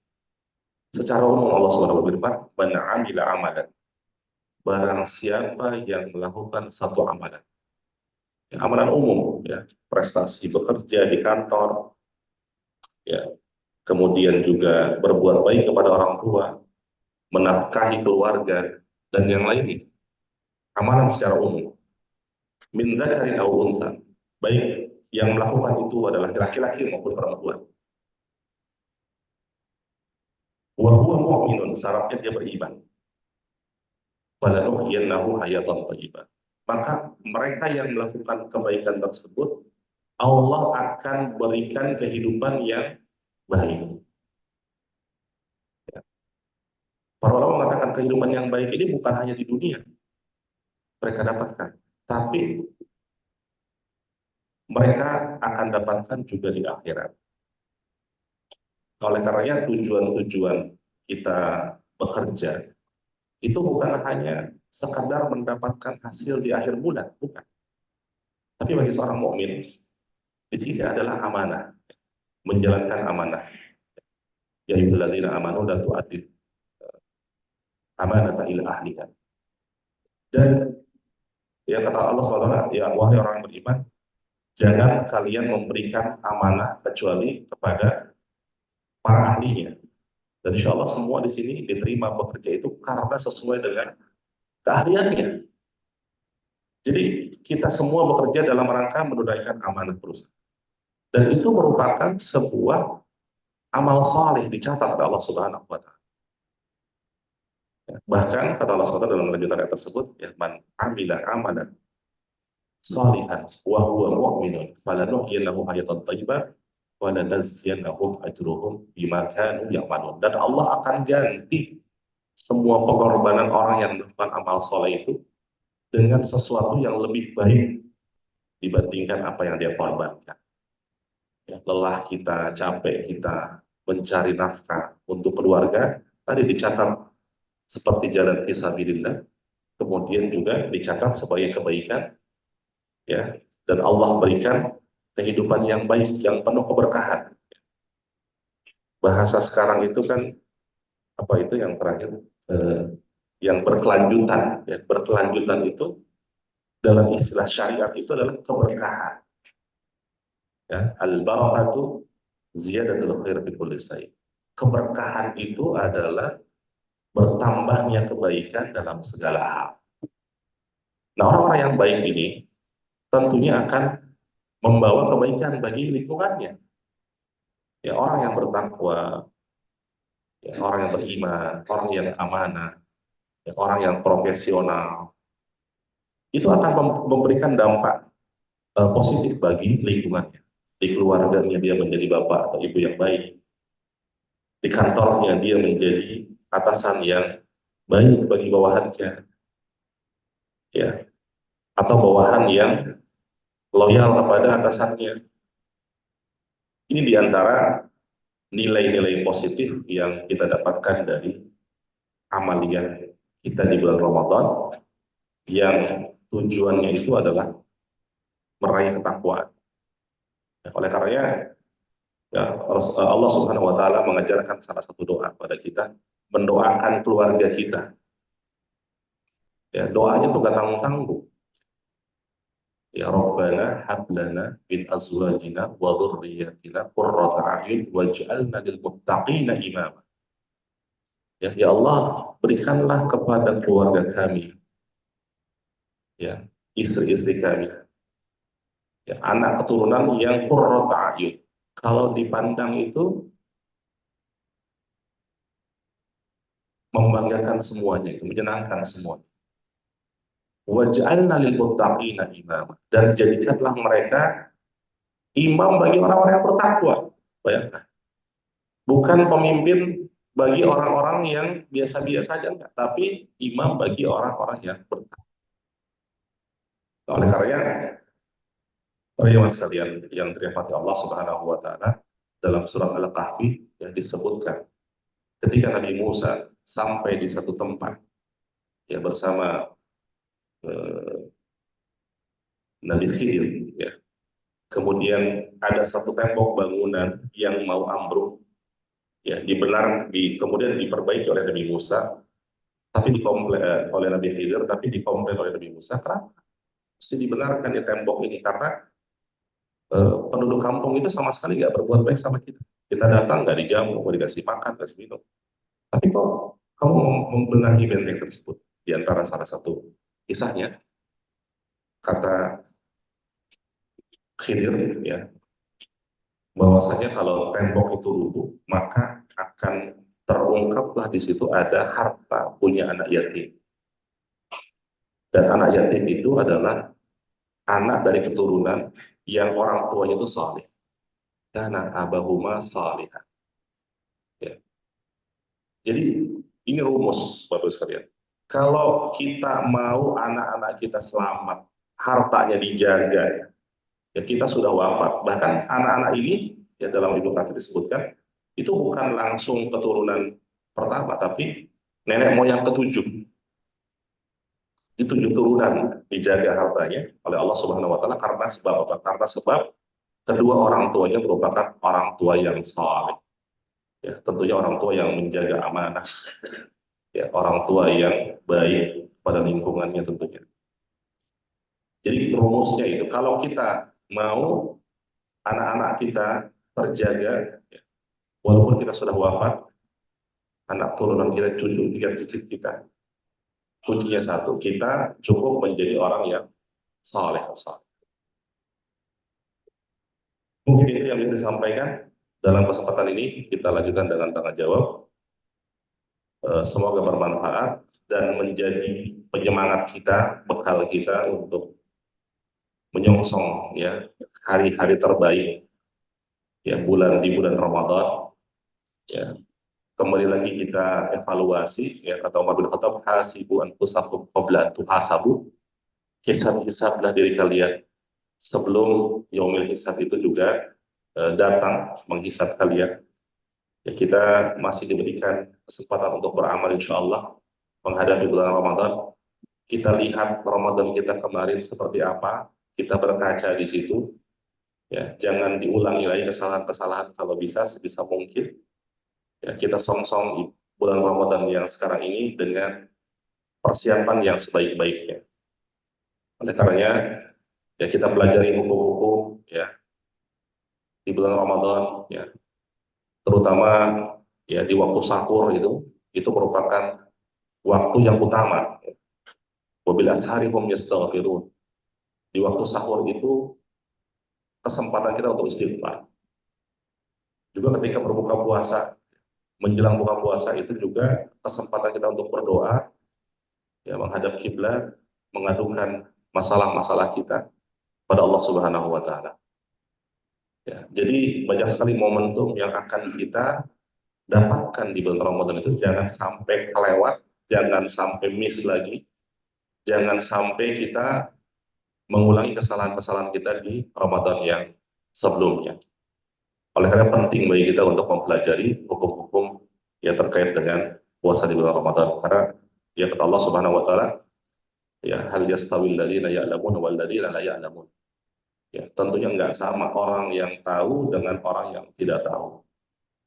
Secara umum Allah SWT berfirman, "Man 'amila amalan." Barang siapa yang melakukan satu amalan. Ya, amalan umum ya, prestasi bekerja di kantor, ya, kemudian juga berbuat baik kepada orang tua, menafkahi keluarga dan yang lainnya. Amalan secara umum. Min dzakarin aw untha. Baik yang melakukan itu adalah laki-laki maupun perempuan. Wa huwa mu'minun, syaratnya dia beriman. Falanuhyiyannahu hayatan thayyibah. Maka mereka yang melakukan kebaikan tersebut, Allah akan berikan kehidupan yang baik. Ya. Para ulama mengatakan kehidupan yang baik ini bukan hanya di dunia mereka dapatkan, tapi mereka akan dapatkan juga di akhirat. Oleh karenanya tujuan-tujuan kita bekerja itu bukan hanya sekadar mendapatkan hasil di akhir bulan, bukan. Tapi bagi seorang mukmin di sini adalah amanah, menjalankan amanah. Ya ayyuhalladzina amanu la tu'addu amanata ila ahliha. Dan ya kata Allah SWT, ya wahai orang beriman, jangan kalian memberikan amanah kecuali kepada para ahlinya. Dan insya Allah semua di sini diterima bekerja itu karena sesuai dengan keahliannya. Jadi kita semua bekerja dalam rangka menunaikan amanah perusahaan. Dan itu merupakan sebuah amal saleh dicatat oleh Allah Subhanahu wa taala. Bahkan kata Allah SWT dalam lanjutan ayat tersebut, ya, man amila amalan salihan wa huwa mu'minun falanuhyiyannahu hayatan thayyibah wa lanajziyannahum ajruhum bima kanu ya'malun. Dan Allah akan ganti semua pengorbanan orang yang melakukan amal soleh itu dengan sesuatu yang lebih baik dibandingkan apa yang dia korbankan. Ya, lelah kita, capek kita mencari nafkah untuk keluarga, tadi dicatat seperti jalan fisabilillah, kemudian juga dicatat sebagai kebaikan, ya, dan Allah berikan kehidupan yang baik, yang penuh keberkahan. Bahasa sekarang itu kan apa itu yang terakhir, yang berkelanjutan, ya, berkelanjutan itu dalam istilah syariat itu adalah keberkahan. Ya, al-barakatu ziyadatul khair fi kulli syai'. Keberkahan itu adalah bertambahnya kebaikan dalam segala hal. Nah, orang-orang yang baik ini tentunya akan membawa kebaikan bagi lingkungannya. Ya, orang yang bertakwa, ya, orang yang beriman, orang yang amanah, ya, orang yang profesional, itu akan memberikan dampak positif bagi lingkungannya. Di keluarganya dia menjadi bapak atau ibu yang baik. Di kantornya dia menjadi atasan yang baik bagi bawahannya. Ya, atau bawahan yang loyal kepada atasannya. Ini diantara nilai-nilai positif yang kita dapatkan dari amaliyah kita di bulan Ramadan, yang tujuannya itu adalah meraih ketakwaan. Oleh karenanya, ya, Allah Subhanahu wa taala mengajarkan salah satu doa pada kita, mendoakan keluarga kita. Ya, doanya itu gak tanggung-tanggung. Ya Rabbana hablana min azwajina wa dhurriyyatina qurrata a'yun waj'alna lil muttaqina imama. Ya Allah, berikanlah kepada keluarga kami, ya, istri-istri kami, ya, anak keturunan yang qurrata a'yun, kalau dipandang itu membanggakan semuanya, menyenangkan semuanya. Waj'alna lil muttaqina imama, dan jadikanlah mereka imam bagi orang-orang yang bertakwa. Bayangkan, bukan pemimpin bagi orang-orang yang biasa-biasa saja, enggak, tapi imam bagi orang-orang yang bertakwa. Oleh karenanya, teman-teman sekalian yang dirahmati Allah Subhanahu wa taala, dalam surat Al-Kahfi yang disebutkan ketika Nabi Musa sampai di satu tempat ya bersama Nabi Khidir ya. Kemudian ada satu tembok bangunan yang mau ambruk ya, kemudian diperbaiki oleh Nabi Musa, tapi dikomplain oleh Nabi Khidir, tapi dikomplain oleh Nabi Musa, kenapa mesti dibenarkan ya tembok ini? Karena penduduk kampung itu sama sekali nggak berbuat baik sama kita. Kita datang nggak dijamu, nggak dikasih makan, nggak dikasih minum. Tapi kok kamu membenahi benteng tersebut? Di antara salah satu kisahnya, kata Khidir ya, bahwasanya kalau tembok itu rubuh, maka akan terungkaplah di situ ada harta punya anak yatim. Dan anak yatim itu adalah anak dari keturunan yang orang tuanya itu saleh. Kana abahuma salihah. Ya. Jadi ini rumus Bapak sekalian. Kalau kita mau anak-anak kita selamat, hartanya dijaga, ya kita sudah wafat. Bahkan anak-anak ini, ya dalam Ibnu Katsir disebutkan, itu bukan langsung keturunan pertama, tapi nenek moyang ketujuh. Di 7 turunan dijaga hartanya oleh Allah Subhanahu wa taala karena sebab apa? Karena sebab kedua orang tuanya merupakan orang tua yang saleh. Ya, tentunya orang tua yang menjaga amanah. Ya, orang tua yang baik pada lingkungannya tentunya. Jadi rumusnya itu, kalau kita mau anak-anak kita terjaga, ya, walaupun kita sudah wafat, anak turunan kita, cucu kita, kuncinya satu, kita cukup menjadi orang yang saleh. Mungkin itu yang bisa disampaikan dalam kesempatan ini. Kita lanjutkan dengan tanya jawab. Semoga bermanfaat dan menjadi penyemangat kita, bekal kita untuk menyongsong ya hari-hari terbaik ya di bulan Ramadan. Ya, kembali lagi kita evaluasi ya, kata Umar bin Khattab, hasibu anfusakum qabla an tuhasabu. Hisab-hisablah diri kalian sebelum yaumil hisab itu juga datang menghisab kalian. Ya, kita masih diberikan kesempatan untuk beramal insya Allah menghadapi bulan Ramadan. Kita lihat Ramadan kita kemarin seperti apa, kita berkaca di situ. Ya, jangan diulangi lagi kesalahan-kesalahan, kalau bisa sebisa mungkin. Ya, kita songsong bulan Ramadan yang sekarang ini dengan persiapan yang sebaik-baiknya. Oleh karenanya, ya kita pelajari hukum-hukum ya di bulan Ramadan ya, terutama ya di waktu sahur itu merupakan waktu yang utama. Wabil ashari hum yastaghfirun. Di waktu sahur itu kesempatan kita untuk istighfar. Juga ketika berbuka puasa, menjelang buka puasa itu juga kesempatan kita untuk berdoa, ya menghadap kiblat, mengadukan masalah-masalah kita pada Allah Subhanahu wa taala. Ya, jadi banyak sekali momentum yang akan kita dapatkan di bulan Ramadan itu, jangan sampai kelewat, jangan sampai miss lagi, jangan sampai kita mengulangi kesalahan-kesalahan kita di Ramadan yang sebelumnya. Oleh karena penting bagi kita untuk mempelajari hukum-hukum yang terkait dengan puasa di bulan Ramadan, karena ya kata Allah Subhanahu wa taala, ya hal yastawil ladzina ya'lamun wal ladzina la ya'lamun. Ya, tentunya nggak sama orang yang tahu dengan orang yang tidak tahu.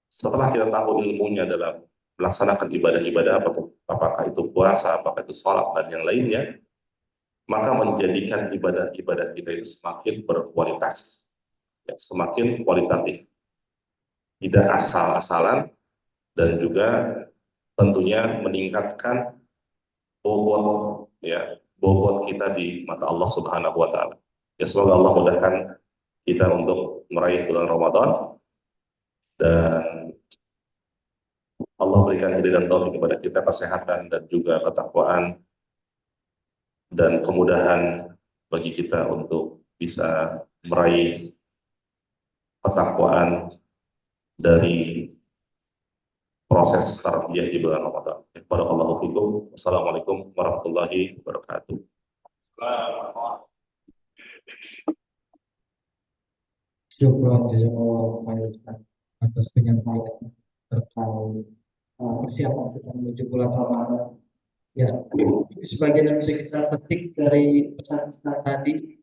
Setelah kita tahu ilmunya dalam melaksanakan ibadah-ibadah, apakah itu puasa, apakah itu sholat, dan yang lainnya, maka menjadikan ibadah-ibadah kita itu semakin berkualitas, ya, semakin kualitatif, tidak asal-asalan, dan juga tentunya meningkatkan bobot kita di mata Allah Subhanahu wa taala. Ya, semoga Allah mudahkan kita untuk meraih bulan Ramadan dan Allah berikan hidayah dan taufik kepada kita, kesehatan dan juga ketakwaan dan kemudahan bagi kita untuk bisa meraih ketakwaan dari proses tarbiyah di bulan Ramadan. Barakallahu fikum. Wassalamualaikum warahmatullahi wabarakatuh. Syukron jazakallahu khairan atas penyampaian terkait persiapan kita menuju bulan Ramadan. Ya, sebagian yang bisa kita petik dari pesan-pesan tadi,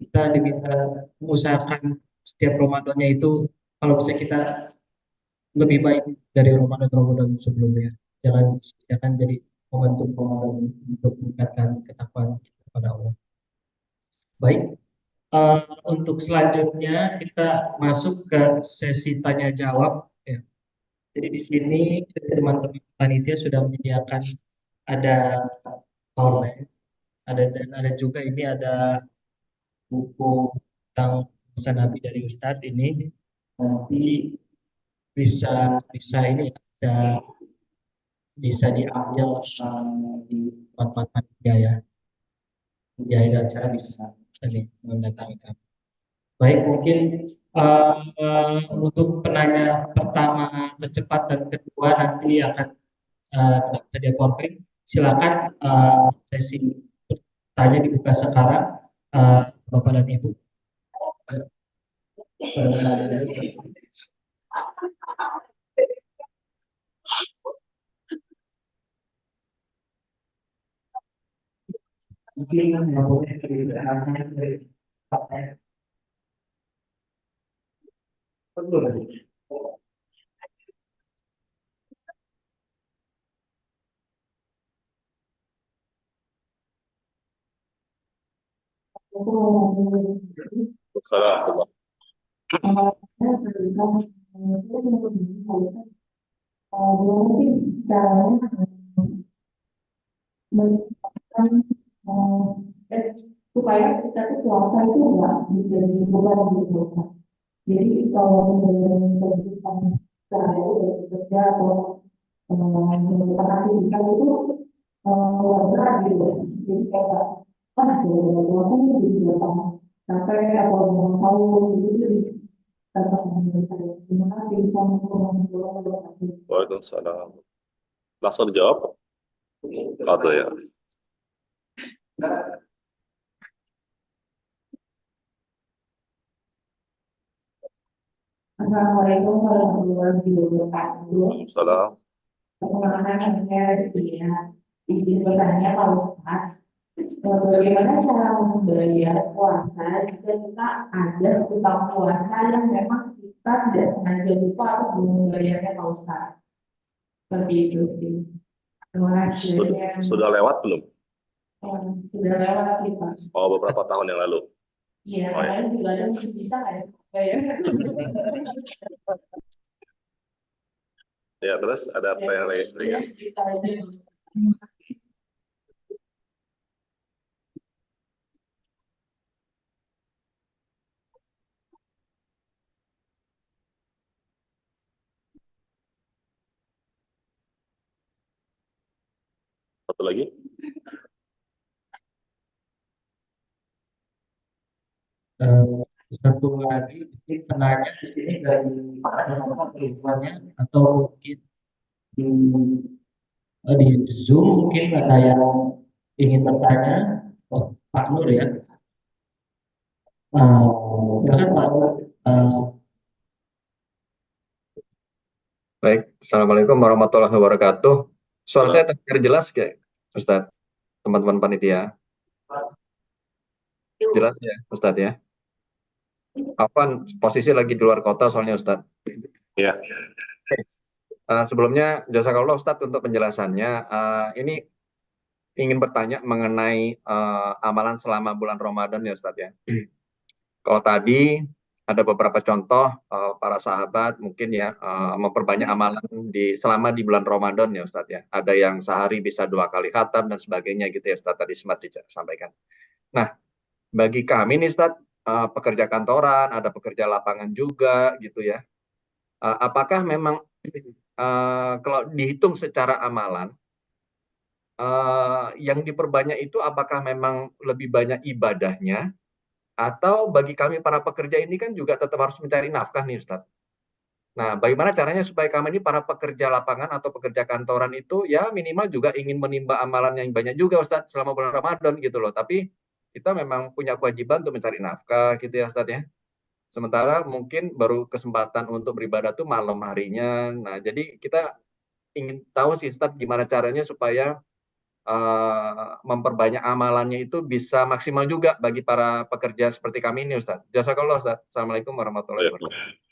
kita diminta mengusahakan setiap Ramadannya itu kalau bisa kita lebih baik dari Ramadan-Ramadan sebelumnya. Jangan jadi momentum Ramadan untuk meningkatkan ketakwaan kita kepada Allah. Baik, untuk selanjutnya kita masuk ke sesi tanya jawab. Ya. Jadi di sini teman-teman panitia sudah menyediakan ada PowerPoint, ada juga ini ada buku tentang kisah Nabi dari Ustadz ini. Nanti bisa ini bisa diambil di tempat panitia ya. Di akhir acara bisa ini mendatangi kami. Baik, mungkin untuk penanya pertama tercepat dan kedua nanti akan tersedia PowerPoint. Silakan sesi tanya dibuka sekarang, Bapak dan Ibu. Mungkin yang boleh diberangkat dari Pak. Assalamualaikum. Supaya kita tuh puasa itu enggak menjadi beban gitu. Jadi kalau kehidupan sehari-hari bekerja atau melakukan aktivitas itu berat gitu. Jadi kayak puasa ini jadi gampang capek atau mau tahu gitu tetap mengerjakan. Terima kasih sama Waalaikumsalam. Langsung dijawab? Atau ya? Assalamualaikum warahmatullahi wabarakatuh. Waalaikumsalam. Perkenalkan saya Dina. Izin bertanya Pak Ustadz, bagaimana cara membayar puasa jika kita ada utang puasa yang memang kita tidak sengaja lupa atau belum membayarnya Pak Ustadz? Seperti itu sih. Terima kasih. Sudah lewat belum? Sudah lewat sih Pak. Oh, beberapa tahun yang lalu. Iya, Oh, ya. kalian juga ada masih bisa ya bayar. Ya, terus ada apa yang lain? Kita aja. Satu lagi? Satu lagi penanya di sini dari perempuannya atau mungkin di Zoom mungkin ada yang ingin bertanya. Oh, Pak Nur ya. Silakan Pak Nur. Baik, Assalamualaikum warahmatullahi wabarakatuh. Suara saya terdengar jelas kayak Ustadz, teman-teman panitia. Jelas ya, Ustadz ya. Apa posisi lagi di luar kota soalnya Ustadz. Ya. Sebelumnya jazakallah Ustadz untuk penjelasannya. Ini ingin bertanya mengenai amalan selama bulan Ramadan ya Ustadz ya. Kalau tadi ada beberapa contoh para sahabat mungkin ya memperbanyak amalan selama di bulan Ramadan ya Ustadz ya. Ada yang sehari bisa 2 kali khatam dan sebagainya gitu ya Ustadz tadi sempat disampaikan. Nah, bagi kami nih Ustadz, pekerja kantoran, ada pekerja lapangan juga gitu ya. apakah memang kalau dihitung secara amalan, yang diperbanyak itu apakah memang lebih banyak ibadahnya, atau bagi kami para pekerja ini kan juga tetap harus mencari nafkah nih Ustadz. Nah, bagaimana caranya supaya kami ini para pekerja lapangan atau pekerja kantoran itu ya minimal juga ingin menimba amalan yang banyak juga Ustadz selama bulan Ramadan gitu loh. Tapi kita memang punya kewajiban untuk mencari nafkah gitu ya Ustadz ya. Sementara mungkin baru kesempatan untuk beribadah tuh malam harinya. Nah, jadi kita ingin tahu sih Ustadz gimana caranya supaya memperbanyak amalannya itu bisa maksimal juga bagi para pekerja seperti kami ini Ustadz. Jazakallah Ustadz. Assalamualaikum warahmatullahi Ya. wabarakatuh.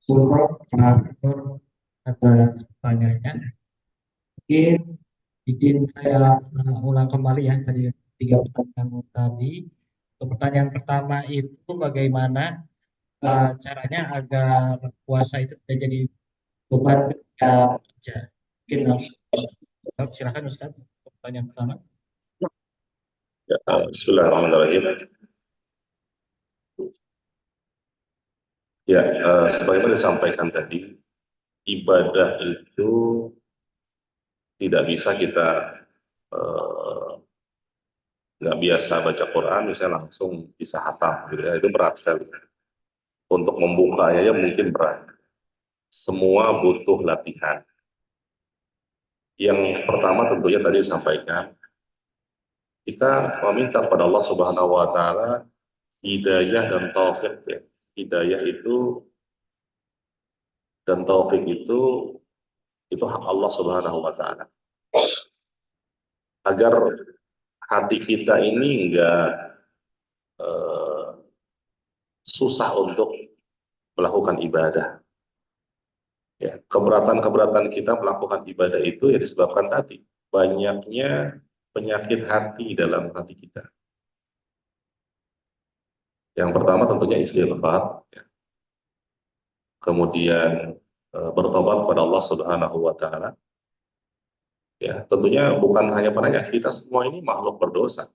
Syukur atas pertanyaannya. Mungkin izin saya ulang kembali ya tadi 3 pertanyaan tadi. Untuk pertanyaan pertama itu bagaimana caranya agar puasa itu tidak jadi beban ketika kerja. Mungkin silakan Ustaz. Pertanyaan pertama. Ya, Bismillahirrahmanirrahim. Ya, sebagaimana disampaikan tadi, ibadah itu tidak bisa kita nggak biasa baca Quran, misalnya langsung bisa hatam, gitu ya. Itu berat sekali. Untuk membukanya ya mungkin berat. Semua butuh latihan. Yang pertama tentunya tadi disampaikan, kita meminta pada Allah Subhanahu wa taala hidayah dan taufik ya. Hidayah itu dan taufik itu hak Allah Subhanahu wa taala. Agar hati kita ini enggak susah untuk melakukan ibadah. Ya, keberatan-keberatan kita melakukan ibadah itu ya disebabkan tadi banyaknya penyakit hati dalam hati kita. Yang pertama tentunya istighfar, ya. Kemudian bertobat kepada Allah Subhanahu wa taala. Ya, tentunya bukan hanya penanya, kita semua ini makhluk berdosa.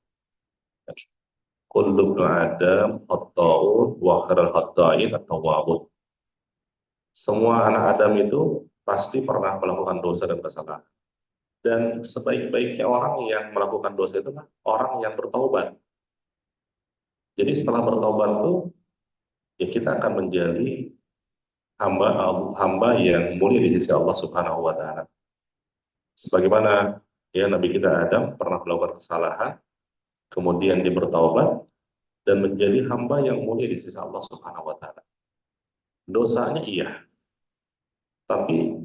Kullu ibnu Adam khata'un wa khairul khata'in at-tawwabun. Semua anak Adam itu pasti pernah melakukan dosa dan kesalahan. Dan sebaik-baiknya orang yang melakukan dosa itu adalah orang yang bertaubat. Jadi setelah bertaubat itu, ya kita akan menjadi hamba yang mulia di sisi Allah Subhanahu wa taala. Sebagaimana ya Nabi kita Adam pernah melakukan kesalahan, kemudian dia bertaubat dan menjadi hamba yang mulia di sisi Allah Subhanahu wa taala. Dosanya iya, tapi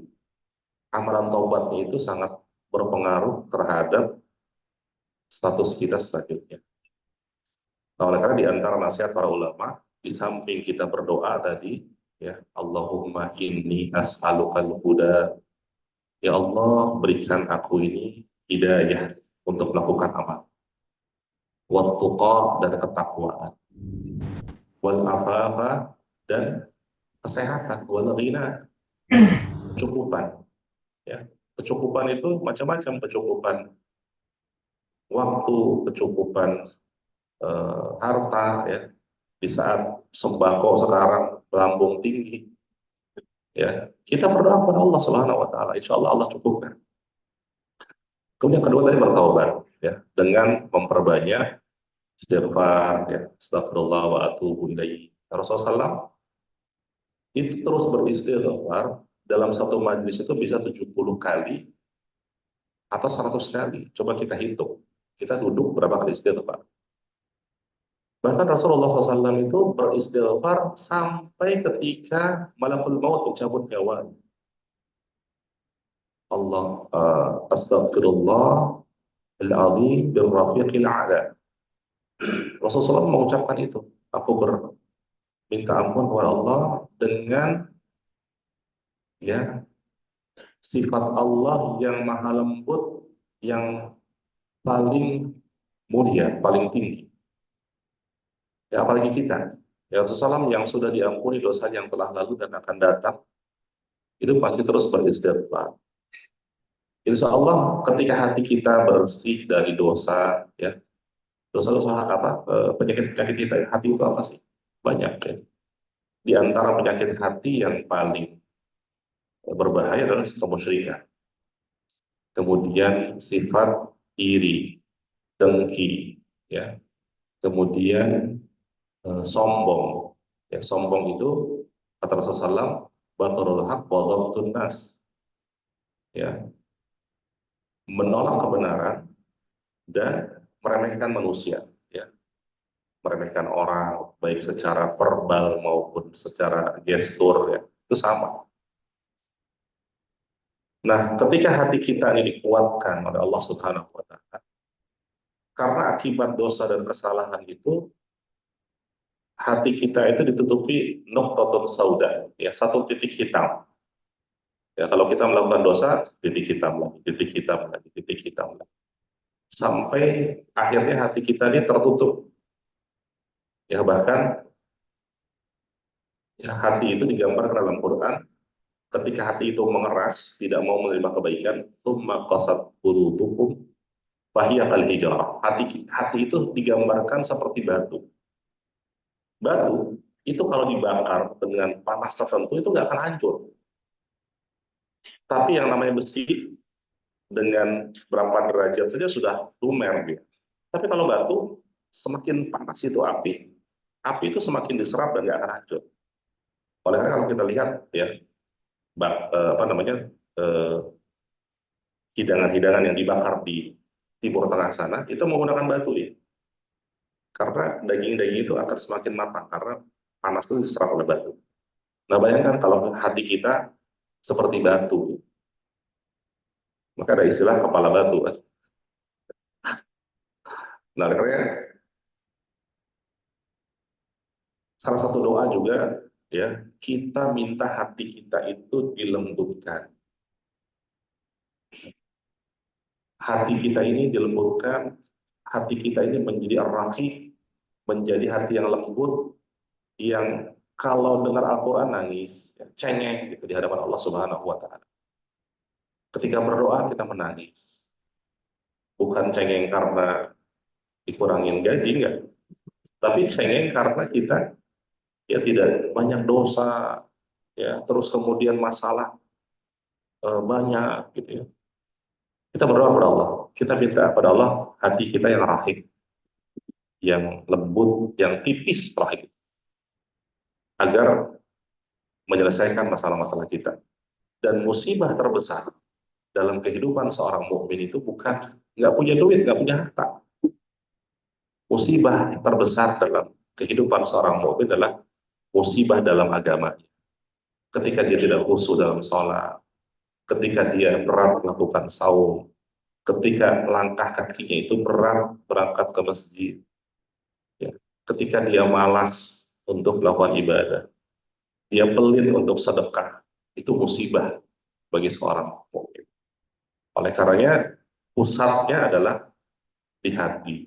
amalan taubatnya itu sangat berpengaruh terhadap status kita selanjutnya. Nah, oleh karena di antara nasihat para ulama, di samping kita berdoa tadi, ya Allahumma inni as'alukal huda, ya Allah berikan aku ini hidayah untuk melakukan amal, wat-tuqa dan ketakwaan, wal afafa dan kesehatan, wal ghina kecukupan. Ya, kecukupan itu macam-macam, kecukupan waktu, kecukupan harta, ya. Di saat sembako sekarang melambung tinggi, ya kita berdoa kepada Allah Subhanahu wa taala, insya Allah Allah cukupkan. Kemudian kedua tadi bertaubat, ya, dengan memperbanyak istighfar, ya, astagfirullah wa atubu ilaihi. Rasulullah SAW itu terus beristighfar dalam satu majlis itu bisa 70 kali atau 100 kali. Coba kita hitung, kita duduk berapa kali istighfar. Bahkan Rasulullah SAW itu beristighfar sampai ketika malakul maut mencabut nyawa. Allah astagfirullah al-azim birrafiqil a'la. Rasulullah SAW mengucapkan itu. Aku minta ampun kepada Allah dengan ya sifat Allah yang maha lembut, yang paling mulia, paling tinggi. Ya, apalagi kita, ya Rasulullah yang sudah diampuni dosa yang telah lalu dan akan datang, itu pasti terus beristighfar. Insya Allah ketika hati kita bersih dari dosa, ya dosa-dosa apa, penyakit-penyakit kita, hati itu apa sih? banyak ya. Di antara penyakit hati yang paling berbahaya adalah kemusyrikan. Kemudian sifat iri, dengki, ya. Kemudian sombong. Ya, sombong itu kata Rasulullah SAW, batarul haq wa dhabtun nas. Ya, menolak kebenaran dan meremehkan manusia, ya. Meremehkan orang baik secara verbal maupun secara gestur, ya. Itu sama. Nah, ketika hati kita ini dikuatkan oleh Allah Subhanahu wa taala, karena akibat dosa dan kesalahan itu hati kita itu ditutupi nuqtatun sauda, ya, satu titik hitam. Ya, kalau kita melakukan dosa, titik hitam lagi, titik hitam lagi, titik hitam lagi. Sampai akhirnya hati kita ini tertutup. Ya, bahkan ya, hati itu digambarkan dalam Quran, ketika hati itu mengeras, tidak mau menerima kebaikan, tsumma qasat qulubukum fahiya kal hijarah. Hati itu digambarkan seperti batu. Batu itu kalau dibakar dengan panas tertentu itu nggak akan hancur. Tapi yang namanya besi dengan berapa derajat saja sudah lumer dia. Tapi kalau batu semakin panas itu api itu semakin diserap dan nggak akan hancur. Oleh karena kalau kita lihat ya, hidangan-hidangan yang dibakar di Timur Tengah sana itu menggunakan batu ya. Karena daging-daging itu akan semakin matang karena panas itu diserap oleh batu. Nah, bayangkan kalau hati kita seperti batu. Maka ada istilah kepala batu kan. Nah, karena salah satu doa juga ya, kita minta hati kita itu dilembutkan. Hati kita ini dilembutkan, hati kita ini menjadi ar-raqiq, menjadi hati yang lembut, yang kalau dengar Al-Quran nangis, ya, cengeng gitu di hadapan Allah Subhanahu wa taala. Ketika berdoa kita menangis. Bukan cengeng karena dikurangin gaji, enggak. Tapi cengeng karena kita ya tidak banyak dosa, ya, terus kemudian masalah banyak gitu ya. Kita berdoa kepada Allah, kita minta kepada Allah hati kita yang rafiq, yang lembut, yang tipis rafiq, agar menyelesaikan masalah-masalah kita. Dan musibah terbesar dalam kehidupan seorang mukmin itu bukan nggak punya duit, nggak punya harta. Musibah terbesar dalam kehidupan seorang mukmin adalah musibah dalam agama. Ketika dia tidak khusyuk dalam sholat, ketika dia berat melakukan saum, ketika langkah kakinya itu berat berangkat ke masjid, ya, ketika dia malas untuk melakukan ibadah, dia pelit untuk sedekah, itu musibah bagi seorang mukmin. Oleh karenanya pusatnya adalah di hati.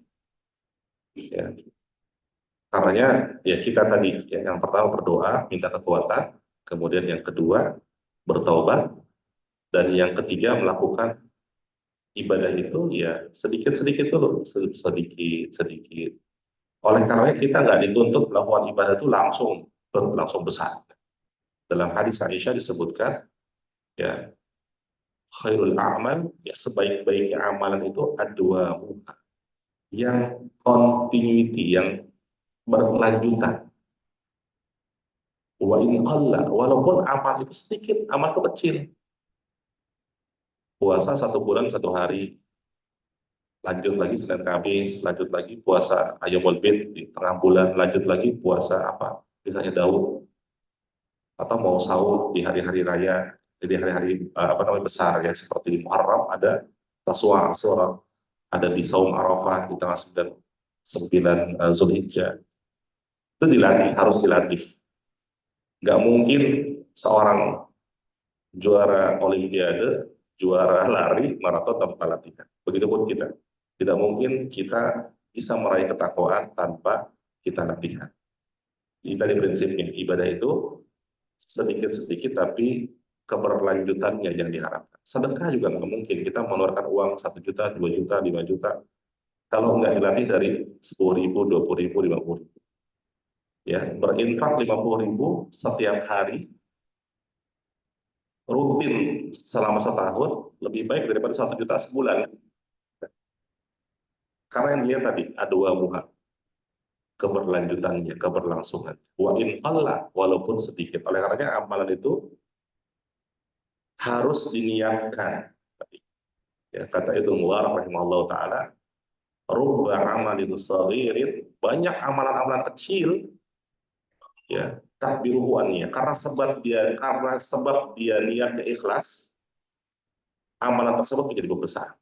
Ya. Karenanya ya kita tadi ya, yang pertama berdoa minta kekuatan, kemudian yang kedua bertaubat, dan yang ketiga melakukan ibadah itu ya sedikit-sedikit dulu, sedikit-sedikit. Oleh karenanya kita nggak dituntut melakukan ibadah itu langsung besar. Dalam hadis Aisyah disebutkan ya, khairul a'mal, ya sebaik-baiknya amalan itu adwa muha, yang continuity, yang berkelanjutan. Wa in qalla, walaupun amal itu sedikit, amal itu kecil. Puasa 1 bulan 1 hari, lanjut lagi Senin Kamis, lanjut lagi puasa Ayyamul Bid di tengah bulan, lanjut lagi puasa apa, misalnya Daud, atau mau sahur di hari-hari raya, di hari-hari besar ya, seperti Muharram ada Taswa, Asyura, ada di Saum Arafah di tanggal 9 Zulhijjah. Itu dilatih, harus dilatih. Nggak mungkin seorang juara olimpiade, juara lari, maraton tanpa latihan. Begitupun kita. Tidak mungkin kita bisa meraih ketakwaan tanpa kita latihan. Ini tadi prinsipnya, ibadah itu sedikit-sedikit tapi keberlanjutannya yang diharapkan. Sedekah juga nggak mungkin. Kita mengeluarkan uang 1 juta, 2 juta, 5 juta. Kalau nggak dilatih dari 10.000, 20.000, 50.000. ya, berinfak 50.000 setiap hari, rutin selama setahun, lebih baik daripada 1 juta sebulan. Karena yang dia tadi, ada wabuha, keberlanjutannya, keberlangsungan. Wa in qalla, walaupun sedikit. Oleh karenanya amalan itu harus diniatkan. Ya, kata Ibnu Mubarak rahimahullah ta'ala, rubba amalin saghirin, banyak amalan-amalan kecil, ya, takbiruhuannya, karena sebab dia niatnya ikhlas, amalan tersebut menjadi besar.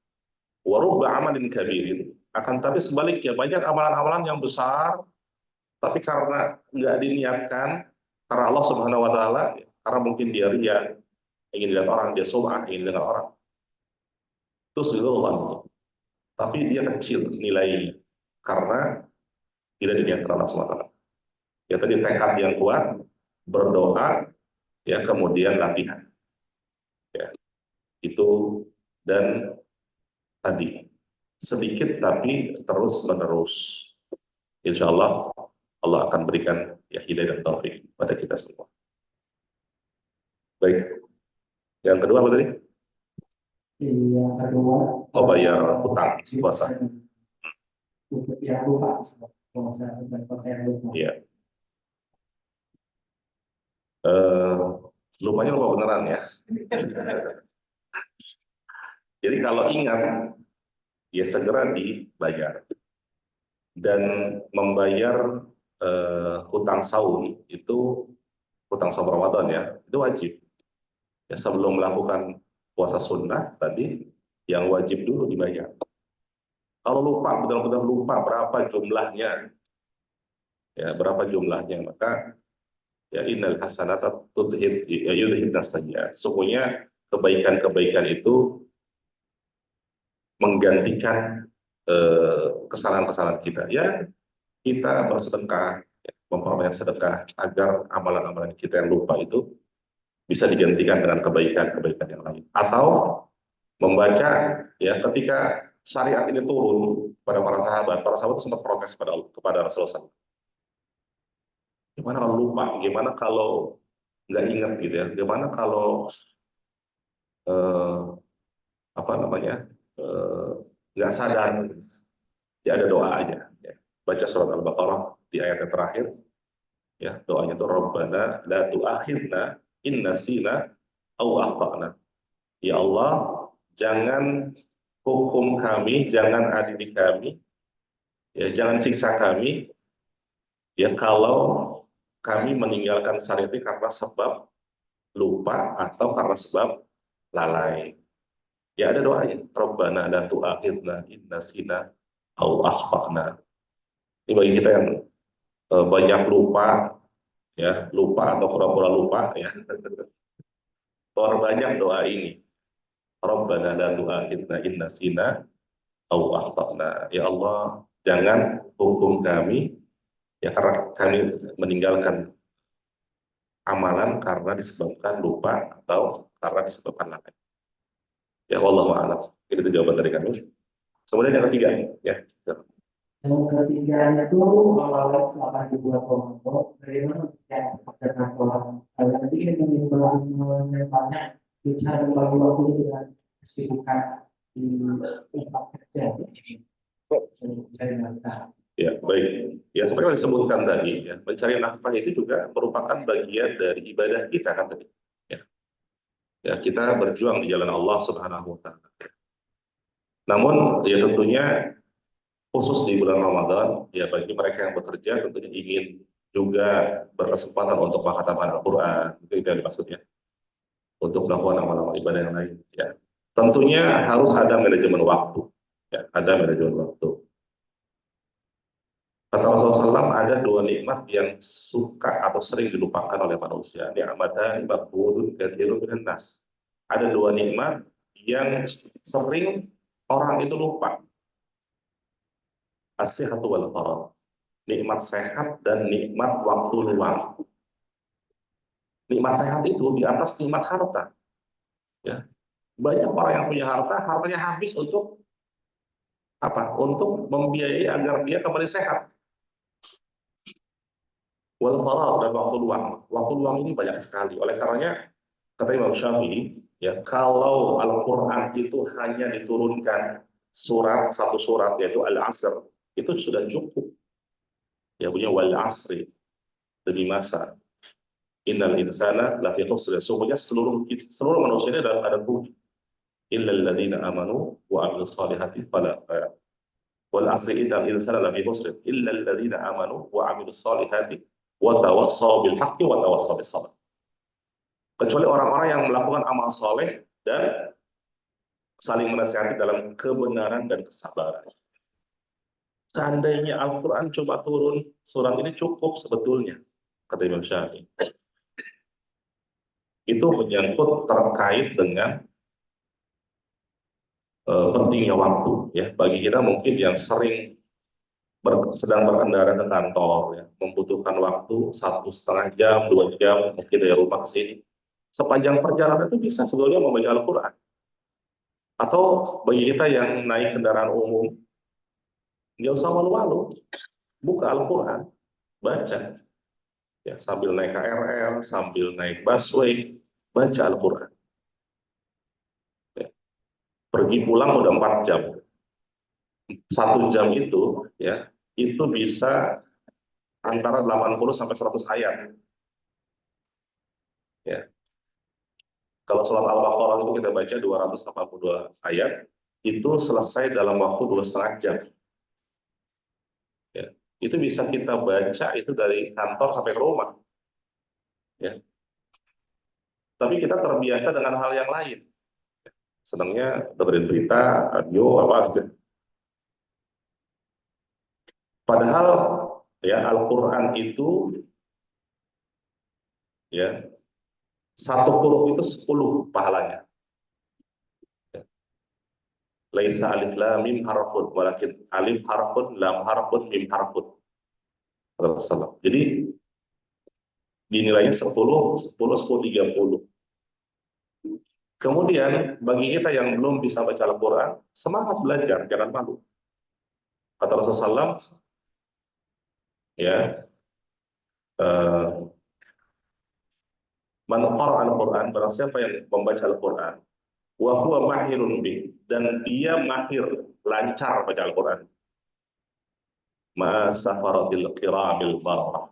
Wa rubba amalin kabirin, akan tapi sebaliknya banyak amalan-amalan yang besar, tapi karena nggak diniatkan, karena Allah Subhanahu Wa Taala, karena mungkin dia ria, ingin dilihat orang, dia sum'ah, ingin dengar orang, itu seluruh, tapi dia kecil nilainya karena tidak diniatkan Allah SWT. Ya tadi tekad yang kuat, berdoa, ya kemudian latihan, ya itu, dan tadi sedikit tapi terus menerus. Insya Allah Allah akan berikan ya hidayah dan taufik pada kita semua. Baik, yang kedua apa tadi? Yang kedua, Oh, bayar hutang puasa. untuk yang lupa, kalau saya lupa. Iya. Lupanya lupa beneran ya. Jadi kalau ingat, ya segera dibayar. Dan membayar hutang saum itu, hutang saum Ramadan ya, itu wajib. Ya, sebelum melakukan puasa sunnah tadi, yang wajib dulu dibayar. Kalau lupa, benar-benar lupa berapa jumlahnya, ya berapa jumlahnya, maka ya innal hasanata yudhibnas sayyi'at. Sesungguhnya kebaikan-kebaikan itu menggantikan kesalahan-kesalahan kita. Ya, kita bersedekah, ya, memperbanyak sedekah agar amalan-amalan kita yang lupa itu bisa digantikan dengan kebaikan-kebaikan yang lain. Atau membaca, ya ketika syariat ini turun pada para sahabat sempat protes kepada Rasulullah SAW. Gimana kalau lupa? Gimana kalau nggak ingat gitu ya? Gimana kalau apa namanya nggak sadar? Ya ada doa aja. Ya. Baca surat Al-Baqarah di ayat yang terakhir. Ya, doanya itu Rabbana la tu'akhidna in nasina aw akhtana. Ya Allah, jangan hukum kami, jangan adili kami, ya jangan siksa kami, ya kalau kami meninggalkan syariat ini karena sebab lupa atau karena sebab lalai. Ya ada doanya, Rabbana la tu'akhidna in nasina aw akhtana. Ini bagi kita yang banyak lupa, ya lupa atau pura-pura lupa, ya perbanyak doa ini. Rabbana la tu'akhidna in nasina aw akhtana. Ya Allah, jangan hukum kami ya karena kami meninggalkan amalan karena disebabkan lupa atau karena disebabkan lalai. Ya Allah a'lam. Itu jawaban dari kami. Kemudian yang ketiga, ya. Yang ketiga itu awalnya selama dibuat Ramadan, bagaimana yang dengan pola. Nanti ini menimbangannya bicara bagi waktu dengan kesibukan di tempat kerja. Saya nggak. Ya, baik. Ya, seperti yang disebutkan tadi, ya, mencari nafkah itu juga merupakan bagian dari ibadah kita kan tadi. Ya. Ya, kita berjuang di jalan Allah Subhanahu wa taala. Namun, ya tentunya khusus di bulan Ramadan, ya bagi mereka yang bekerja tentunya ingin juga berkesempatan untuk menghafalkan Al-Quran, itu yang dimaksudnya, untuk melakukan amal-amal ibadah yang lain. Ya. Tentunya harus ada manajemen waktu, ya, ada manajemen waktu. Kata Rasulullah SAW, ada dua nikmat yang suka atau sering dilupakan oleh manusia. Ni'matan maqbulun katsirun minan nas. Ada dua nikmat yang sering orang itu lupa. As-sihhatu wal faragh. Nikmat sehat dan nikmat waktu luang. Nikmat sehat itu di atas nikmat harta. Ya. Banyak orang yang punya harta, hartanya habis untuk apa? Untuk membiayai agar dia kembali sehat. Wal faragh, dan waktu luang. Waktu luang ini banyak sekali. Oleh karenanya kata Imam Syafi'i, ya, kalau Al-Qur'an itu hanya diturunkan satu surat yaitu Al-Asr, itu sudah cukup. Ya, punya wal asri, demi masa. Innal insana lafi khusr. Sesungguhnya seluruh manusia ini dalam keadaan rugi. Illal ladzina amanu wa amilus solihati fala wal asri innal insana lafi khusr illal ladzina amanu wa amilus solihati wa tawassaw bil haqqi wa tawassaw bis sabr. Kecuali orang-orang yang melakukan amal soleh dan saling menasihati dalam kebenaran dan kesabaran. Seandainya Al-Quran coba turun, surat ini cukup sebetulnya, kata Imam Syafi'i. Itu menyangkut terkait dengan pentingnya waktu, ya, bagi kita mungkin yang sering sedang berkendara ke kantor, ya, membutuhkan waktu 1,5 jam, 2 jam mungkin dari rumah ke sini. Sepanjang perjalanan itu bisa sebetulnya membaca Al-Quran. Atau bagi kita yang naik kendaraan umum, nggak usah malu-malu, buka Al-Quran, baca, ya, sambil naik KRL, sambil naik busway, baca Al-Quran. Ya. Pergi pulang udah 4 jam. 1 jam itu, ya, itu bisa antara 80 sampai 100 ayat. Ya. Kalau sholat Al-Baqarah itu kita baca 282 ayat, itu selesai dalam waktu 2,5 jam. Ya. Itu bisa kita baca itu dari kantor sampai ke rumah. Ya. Tapi kita terbiasa dengan hal yang lain. Senangnya dengerin berita, radio, apa gitu. Padahal ya Al-Quran itu, ya, satu huruf itu 10 pahalanya. Laisa alif lam mim harfun, walakin alif harfun, lam harfun, mim harfun. Jadi dinilainya 10, 10, 10, 30. Kemudian bagi kita yang belum bisa baca Al-Quran, semangat belajar, jangan malu. Kata Rasulullah SAW, ya, man qara'a Al-Quran, barang siapa yang membaca Al-Quran, wa huwa mahirun bih, dan dia mahir, lancar baca Al-Quran, ma'a safaratil kiramil barrah,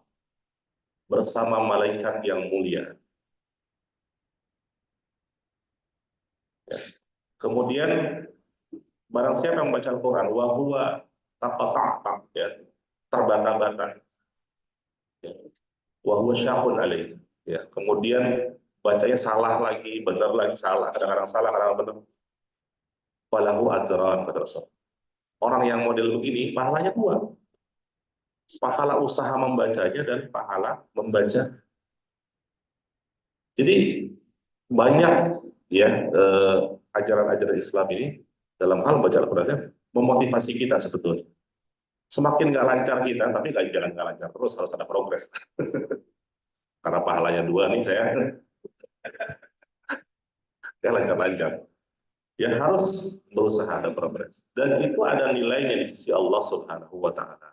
bersama malaikat yang mulia. Ya. Kemudian barang siapa yang membaca Al-Quran, wa huwa taqata'ta, ya, terbata-bata, ya, wa huwa syahun alaih, ya, kemudian bacanya salah lagi, benar lagi, salah, kadang-kadang salah, kadang-kadang benar. Falahu ajran, kata Rasul. Orang yang model begini, pahalanya 2. Pahala usaha membacanya dan pahala membaca. Jadi banyak, ya, ajaran-ajaran Islam ini dalam hal baca Al-Quran memotivasi kita sebetulnya. Semakin nggak lancar kita, tapi jangan nggak lancar terus, harus ada progres. Karena pahalanya 2 nih saya nggak lancar-lancar. Ya harus berusaha ada progres. Dan itu ada nilainya di sisi Allah Subhanahu wa Ta'ala.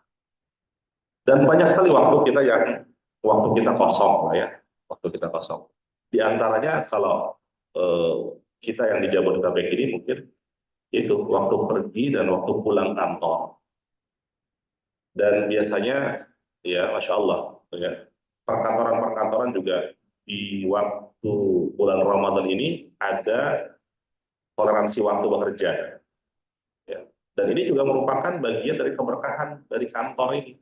Dan banyak sekali waktu kita kosong lah, ya, waktu kita kosong. Di antaranya kalau kita yang di Jabodetabek ini mungkin itu waktu pergi dan waktu pulang kantor. Dan biasanya, ya, Masya Allah, ya, perkantoran-perkantoran juga di waktu bulan Ramadan ini ada toleransi waktu bekerja. Ya. Dan ini juga merupakan bagian dari keberkahan dari kantor ini,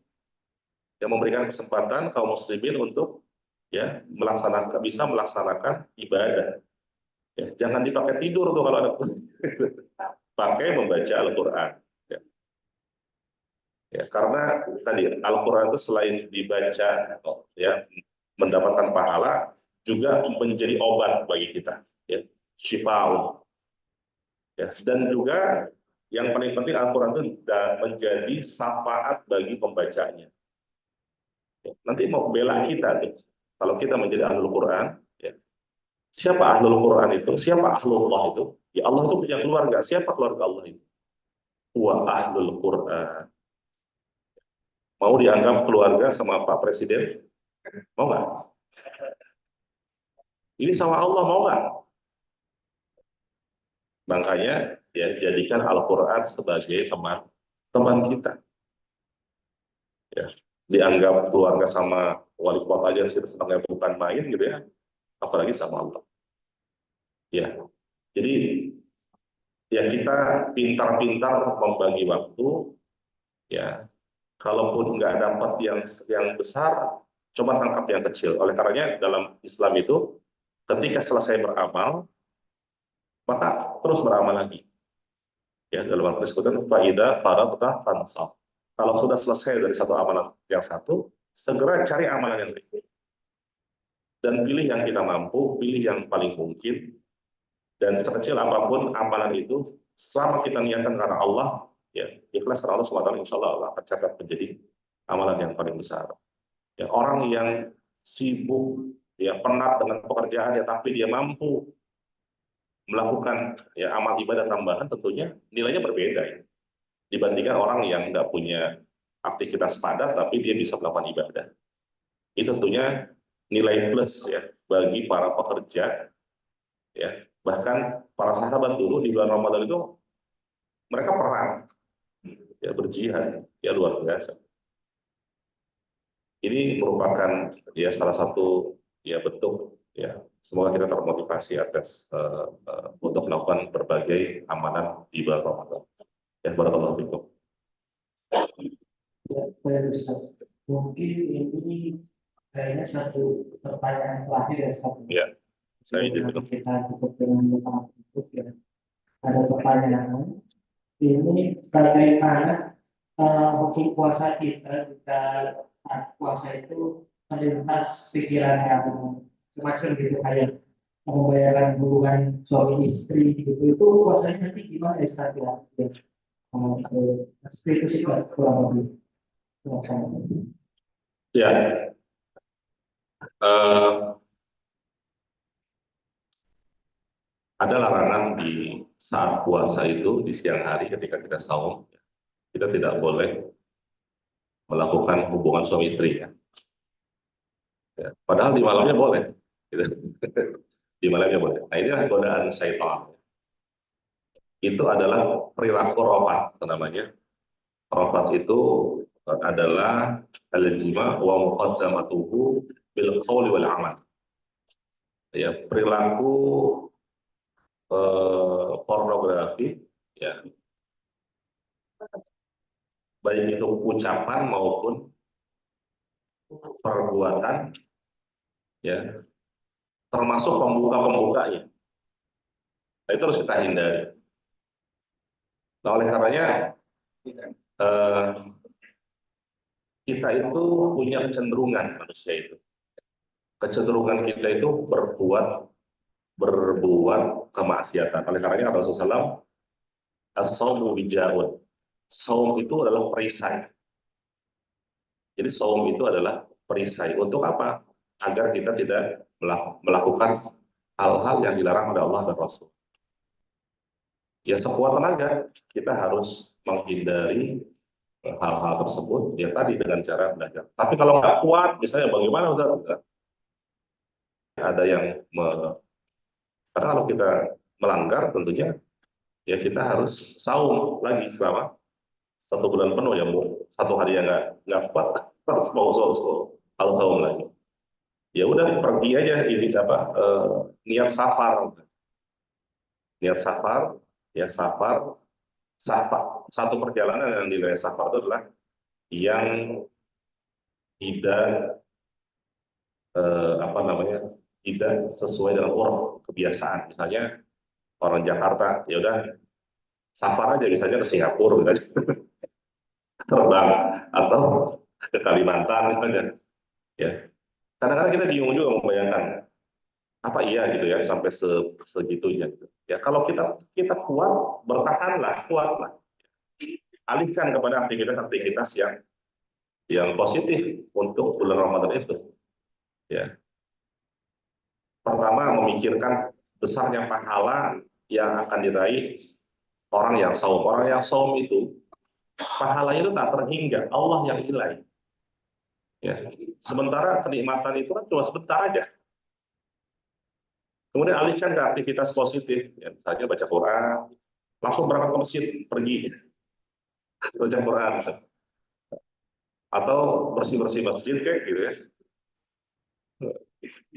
yang memberikan kesempatan kaum muslimin untuk, ya, bisa melaksanakan ibadah. Ya, jangan dipakai tidur tuh kalau ada pakai membaca Al-Quran. Ya. Ya, karena tadi Al-Quran itu selain dibaca, ya, mendapatkan pahala, juga menjadi obat bagi kita, ya, syifa'un. Ya, dan juga yang paling penting Al-Quran itu menjadi syafaat bagi pembacanya. Ya, nanti mau bela kita tuh, kalau kita menjadi ahlul Quran, ya. Siapa ahlul Quran itu? Siapa ahlullah itu? Ya, Allah itu punya keluarga. Siapa keluarga Allah itu? Wa ahlul Quran. Mau dianggap keluarga sama Pak Presiden? Mau nggak? Ini sama Allah, mau nggak? Makanya ya jadikan Al-Quran sebagai teman kita. Ya, dianggap keluarga sama wali kota aja sih senangnya bukan main gitu ya, apalagi sama Allah. Ya, jadi ya kita pintar-pintar membagi waktu. Ya, kalaupun nggak dapat yang besar, coba tangkap yang kecil. Oleh karenanya dalam Islam itu, ketika selesai beramal, maka terus beramal lagi. Ya, dalam al disebutkan faida faradta fansab. Kalau sudah selesai dari satu amalan yang satu, segera cari amalan yang lain. Dan pilih yang kita mampu, pilih yang paling mungkin, dan sekecil apapun amalan itu, selama kita niatkan karena Allah, ya ikhlas karena Allah SWT, insya Allah akan catat menjadi amalan yang paling besar. Ya, orang yang sibuk, ya penat dengan pekerjaan, ya tapi dia mampu melakukan ya amal ibadah tambahan, tentunya nilainya berbeda ya, dibandingkan orang yang nggak punya aktivitas padat tapi dia bisa melakukan ibadah. Itu tentunya nilai plus ya bagi para pekerja, ya bahkan para sahabat dulu di bulan Ramadan itu mereka perang, ya berjihad, ya luar biasa. Ini merupakan ya salah satu ya bentuk ya semoga kita termotivasi atas untuk melakukan berbagai amalan di bulan Ramadan. Ya barakallahu fikum. Ya, saya bisa. Mungkin ini kayaknya satu pertanyaan terakhir ya, satu. Ya, saya Sebelum izin. kita tutup dengan doa tutup ya. Ada pertanyaan. Ini bagaimana hukum puasa kita jika saat puasa itu melintas pikiran yang semacam gitu kayak membayarkan hubungan suami istri gitu itu puasanya nanti gimana ya Ustaz ya? Seperti itu sih Pak, kurang lebih. Ya, ada larangan di saat puasa itu di siang hari ketika kita saum, kita tidak boleh melakukan hubungan suami istri ya. Ya, padahal di malamnya boleh, gitu. Di malamnya boleh. Nah inilah godaan syaitan. Itu adalah perilaku rafat namanya. Rafat itu adalah al-jima wa muqaddamatuhu bil qawli wal amal. Ya, perilaku pornografi ya baik itu ucapan maupun perbuatan ya termasuk pembuka-pembukanya. Nah, itu harus kita hindari. Nah, oleh karenanya kita itu punya kecenderungan manusia itu. Kecenderungan kita itu berbuat kemaksiatan. Oleh karenanya kata Rasulullah SAW, as-shaumu wijaun. Saum itu adalah perisai. Jadi saum itu adalah perisai. Untuk apa? Agar kita tidak melakukan hal-hal yang dilarang oleh Allah dan Rasul. Ya sekuat tenaga kita harus menghindari hal-hal tersebut ya tadi dengan cara belajar. Tapi kalau nggak kuat, misalnya bagaimana Ustaz? Ada yang karena kalau kita melanggar tentunya ya kita harus saum lagi selama 1 bulan penuh ya Bu. 1 hari yang nggak kuat harus mau saum lagi. Ya udah pergi aja ini niat safar. Niat safar ya safar satu perjalanan yang dinilai safar itu adalah yang tidak tidak sesuai dengan kebiasaan. Misalnya orang Jakarta ya udah safar aja misalnya ke Singapura gitu, terbang atau ke Kalimantan misalnya ya. Kadang-kadang kita bingung juga membayangkan apa iya gitu ya sampai segitunya gitu. Ya kalau kita kuat, bertahanlah, kuatlah. Alihkan kepada aktivitas-aktivitas yang positif untuk bulan Ramadan itu. Ya. Pertama memikirkan besarnya pahala yang akan diraih orang yang saum. Orang yang saum itu pahalanya itu tak terhingga, Allah yang nilai. Ya, sementara kenikmatan itu kan cuma sebentar aja. Kemudian alihkan ke aktivitas positif, ya, misalnya baca Quran, langsung berangkat ke masjid, pergi baca Quran, atau bersih-bersih masjid kayak gitu ya.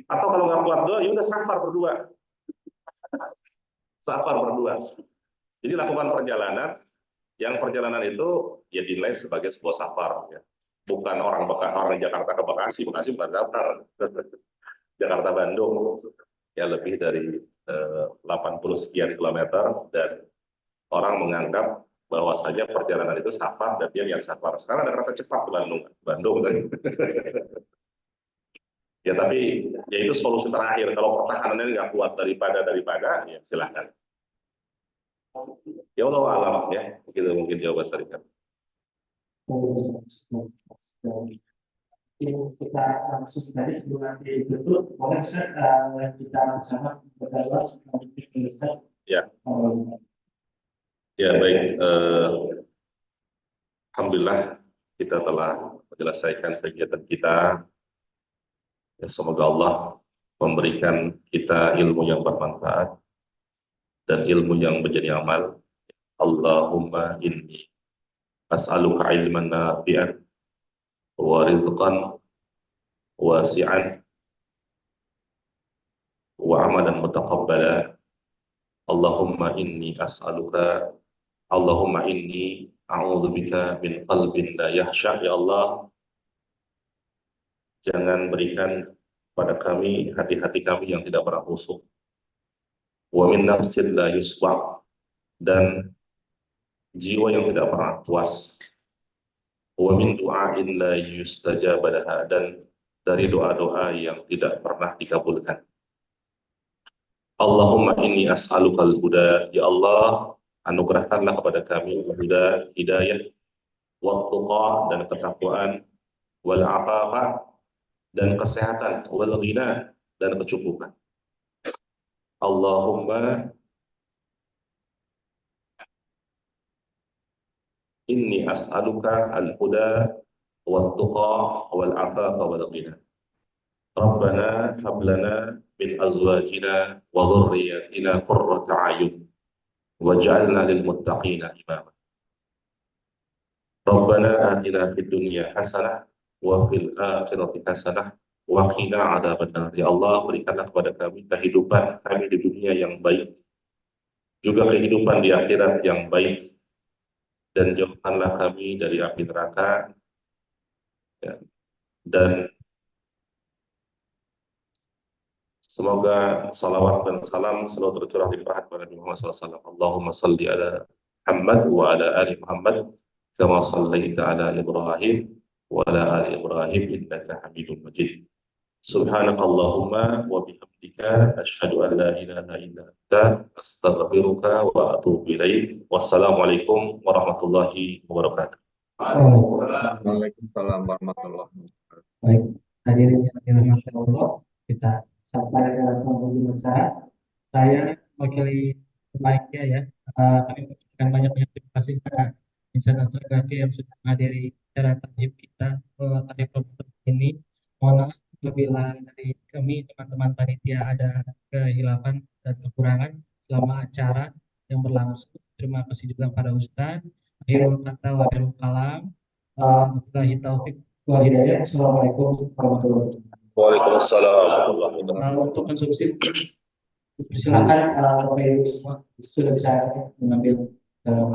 Atau kalau nggak kuat doa, ya udah safar berdua. Jadi lakukan perjalanan, yang perjalanan itu ya dinilai sebagai sebuah safar, ya. Bukan orang Jakarta ke Bekasi bukan daftar. Jakarta Bandung ya lebih dari 80 sekian kilometer, dan orang menganggap bahwasanya perjalanan itu safar dan dia yang safar. Sekarang ada kereta cepat ke Bandung kan. Ya tapi ya itu solusi terakhir. Kalau pertahanannya nggak kuat daripada ya silahkan. Ya Allah alam ya, gitu mungkin jawaban dari kami. Kita langsung tadi sebelum nanti tutup, boleh Ustaz, kita bersama berdoa Ustaz. Ya. Ya baik. Alhamdulillah kita telah menyelesaikan kegiatan kita. Ya, semoga Allah memberikan kita ilmu yang bermanfaat dan ilmu yang menjadi amal. Allahumma inni as'aluka ilman nafi'an wa rizqan wasi'an wa amalan mutaqabbala. Allahumma inni a'udzubika min qalbin la yakhsha. Ya Allah, jangan berikan pada kami hati-hati kami yang tidak pernah khusyuk. Wa min nafsin la yusba', dan jiwa yang tidak pernah puas. Wa min du'ain la yustajab laha, dan dari doa-doa yang tidak pernah dikabulkan. Allahumma inni as'alukal huda. Ya Allah, anugerahkanlah kepada kami huda, hidayah, wa tuqa, dan ketakwaan, wal afafa, dan kesehatan, wal ghina, dan kecukupan. Allahumma inni as'aluka al-huda wa tuqa wal afafa wal ghina. Rabbana hab lana min azwajina wa dhurriyyatina qurrata a'yun waj'alna lil muttaqina imama. Rabbana atina fid dunya hasanah wa fil akhirati hasanah wa qina adzabannar. Ya Allah, berikanlah kepada kami kehidupan kami di dunia yang baik, juga kehidupan di akhirat yang baik, dan jauhkanlah kami dari api neraka, ya. Dan semoga salawat dan salam selalu tercurah di kepada Nabi Muhammad SAW. Allahumma salli ala Muhammad wa ala ali Muhammad kama sallaita ala Ibrahim wa ala ali Ibrahim innaka Hamidum Majid. Subhanakallahumma wa bihamdika asyhadu an la ilaha illa anta astaghfiruka wa atubu ilaik. Wassalamualaikum warahmatullahi wabarakatuh. Waalaikumsalam warahmatullahi wabarakatuh. Baik, hadirin yang dirahmati Allah, kita sampai ke penghujung acara. Saya mewakili panitia ya, kami mengucapkan banyak-banyak terima kasih kepada insan astrografi yang sudah menghadiri acara tajib kita pada program ini. Mohon maaf apabila dari kami teman-teman panitia ada kehilafan dan kekurangan selama acara yang berlangsung. Terima kasih juga kepada Ustadz. Akhirul kata wa akhirul kalam. Wabillahi taufiq wal hidayah. Assalamualaikum warahmatullahi wabarakatuh. Waalaikumsalam warahmatullahi wabarakatuh. Untuk konsumsi, persilakan Bapak Ibu semua sudah bisa mengambil dalam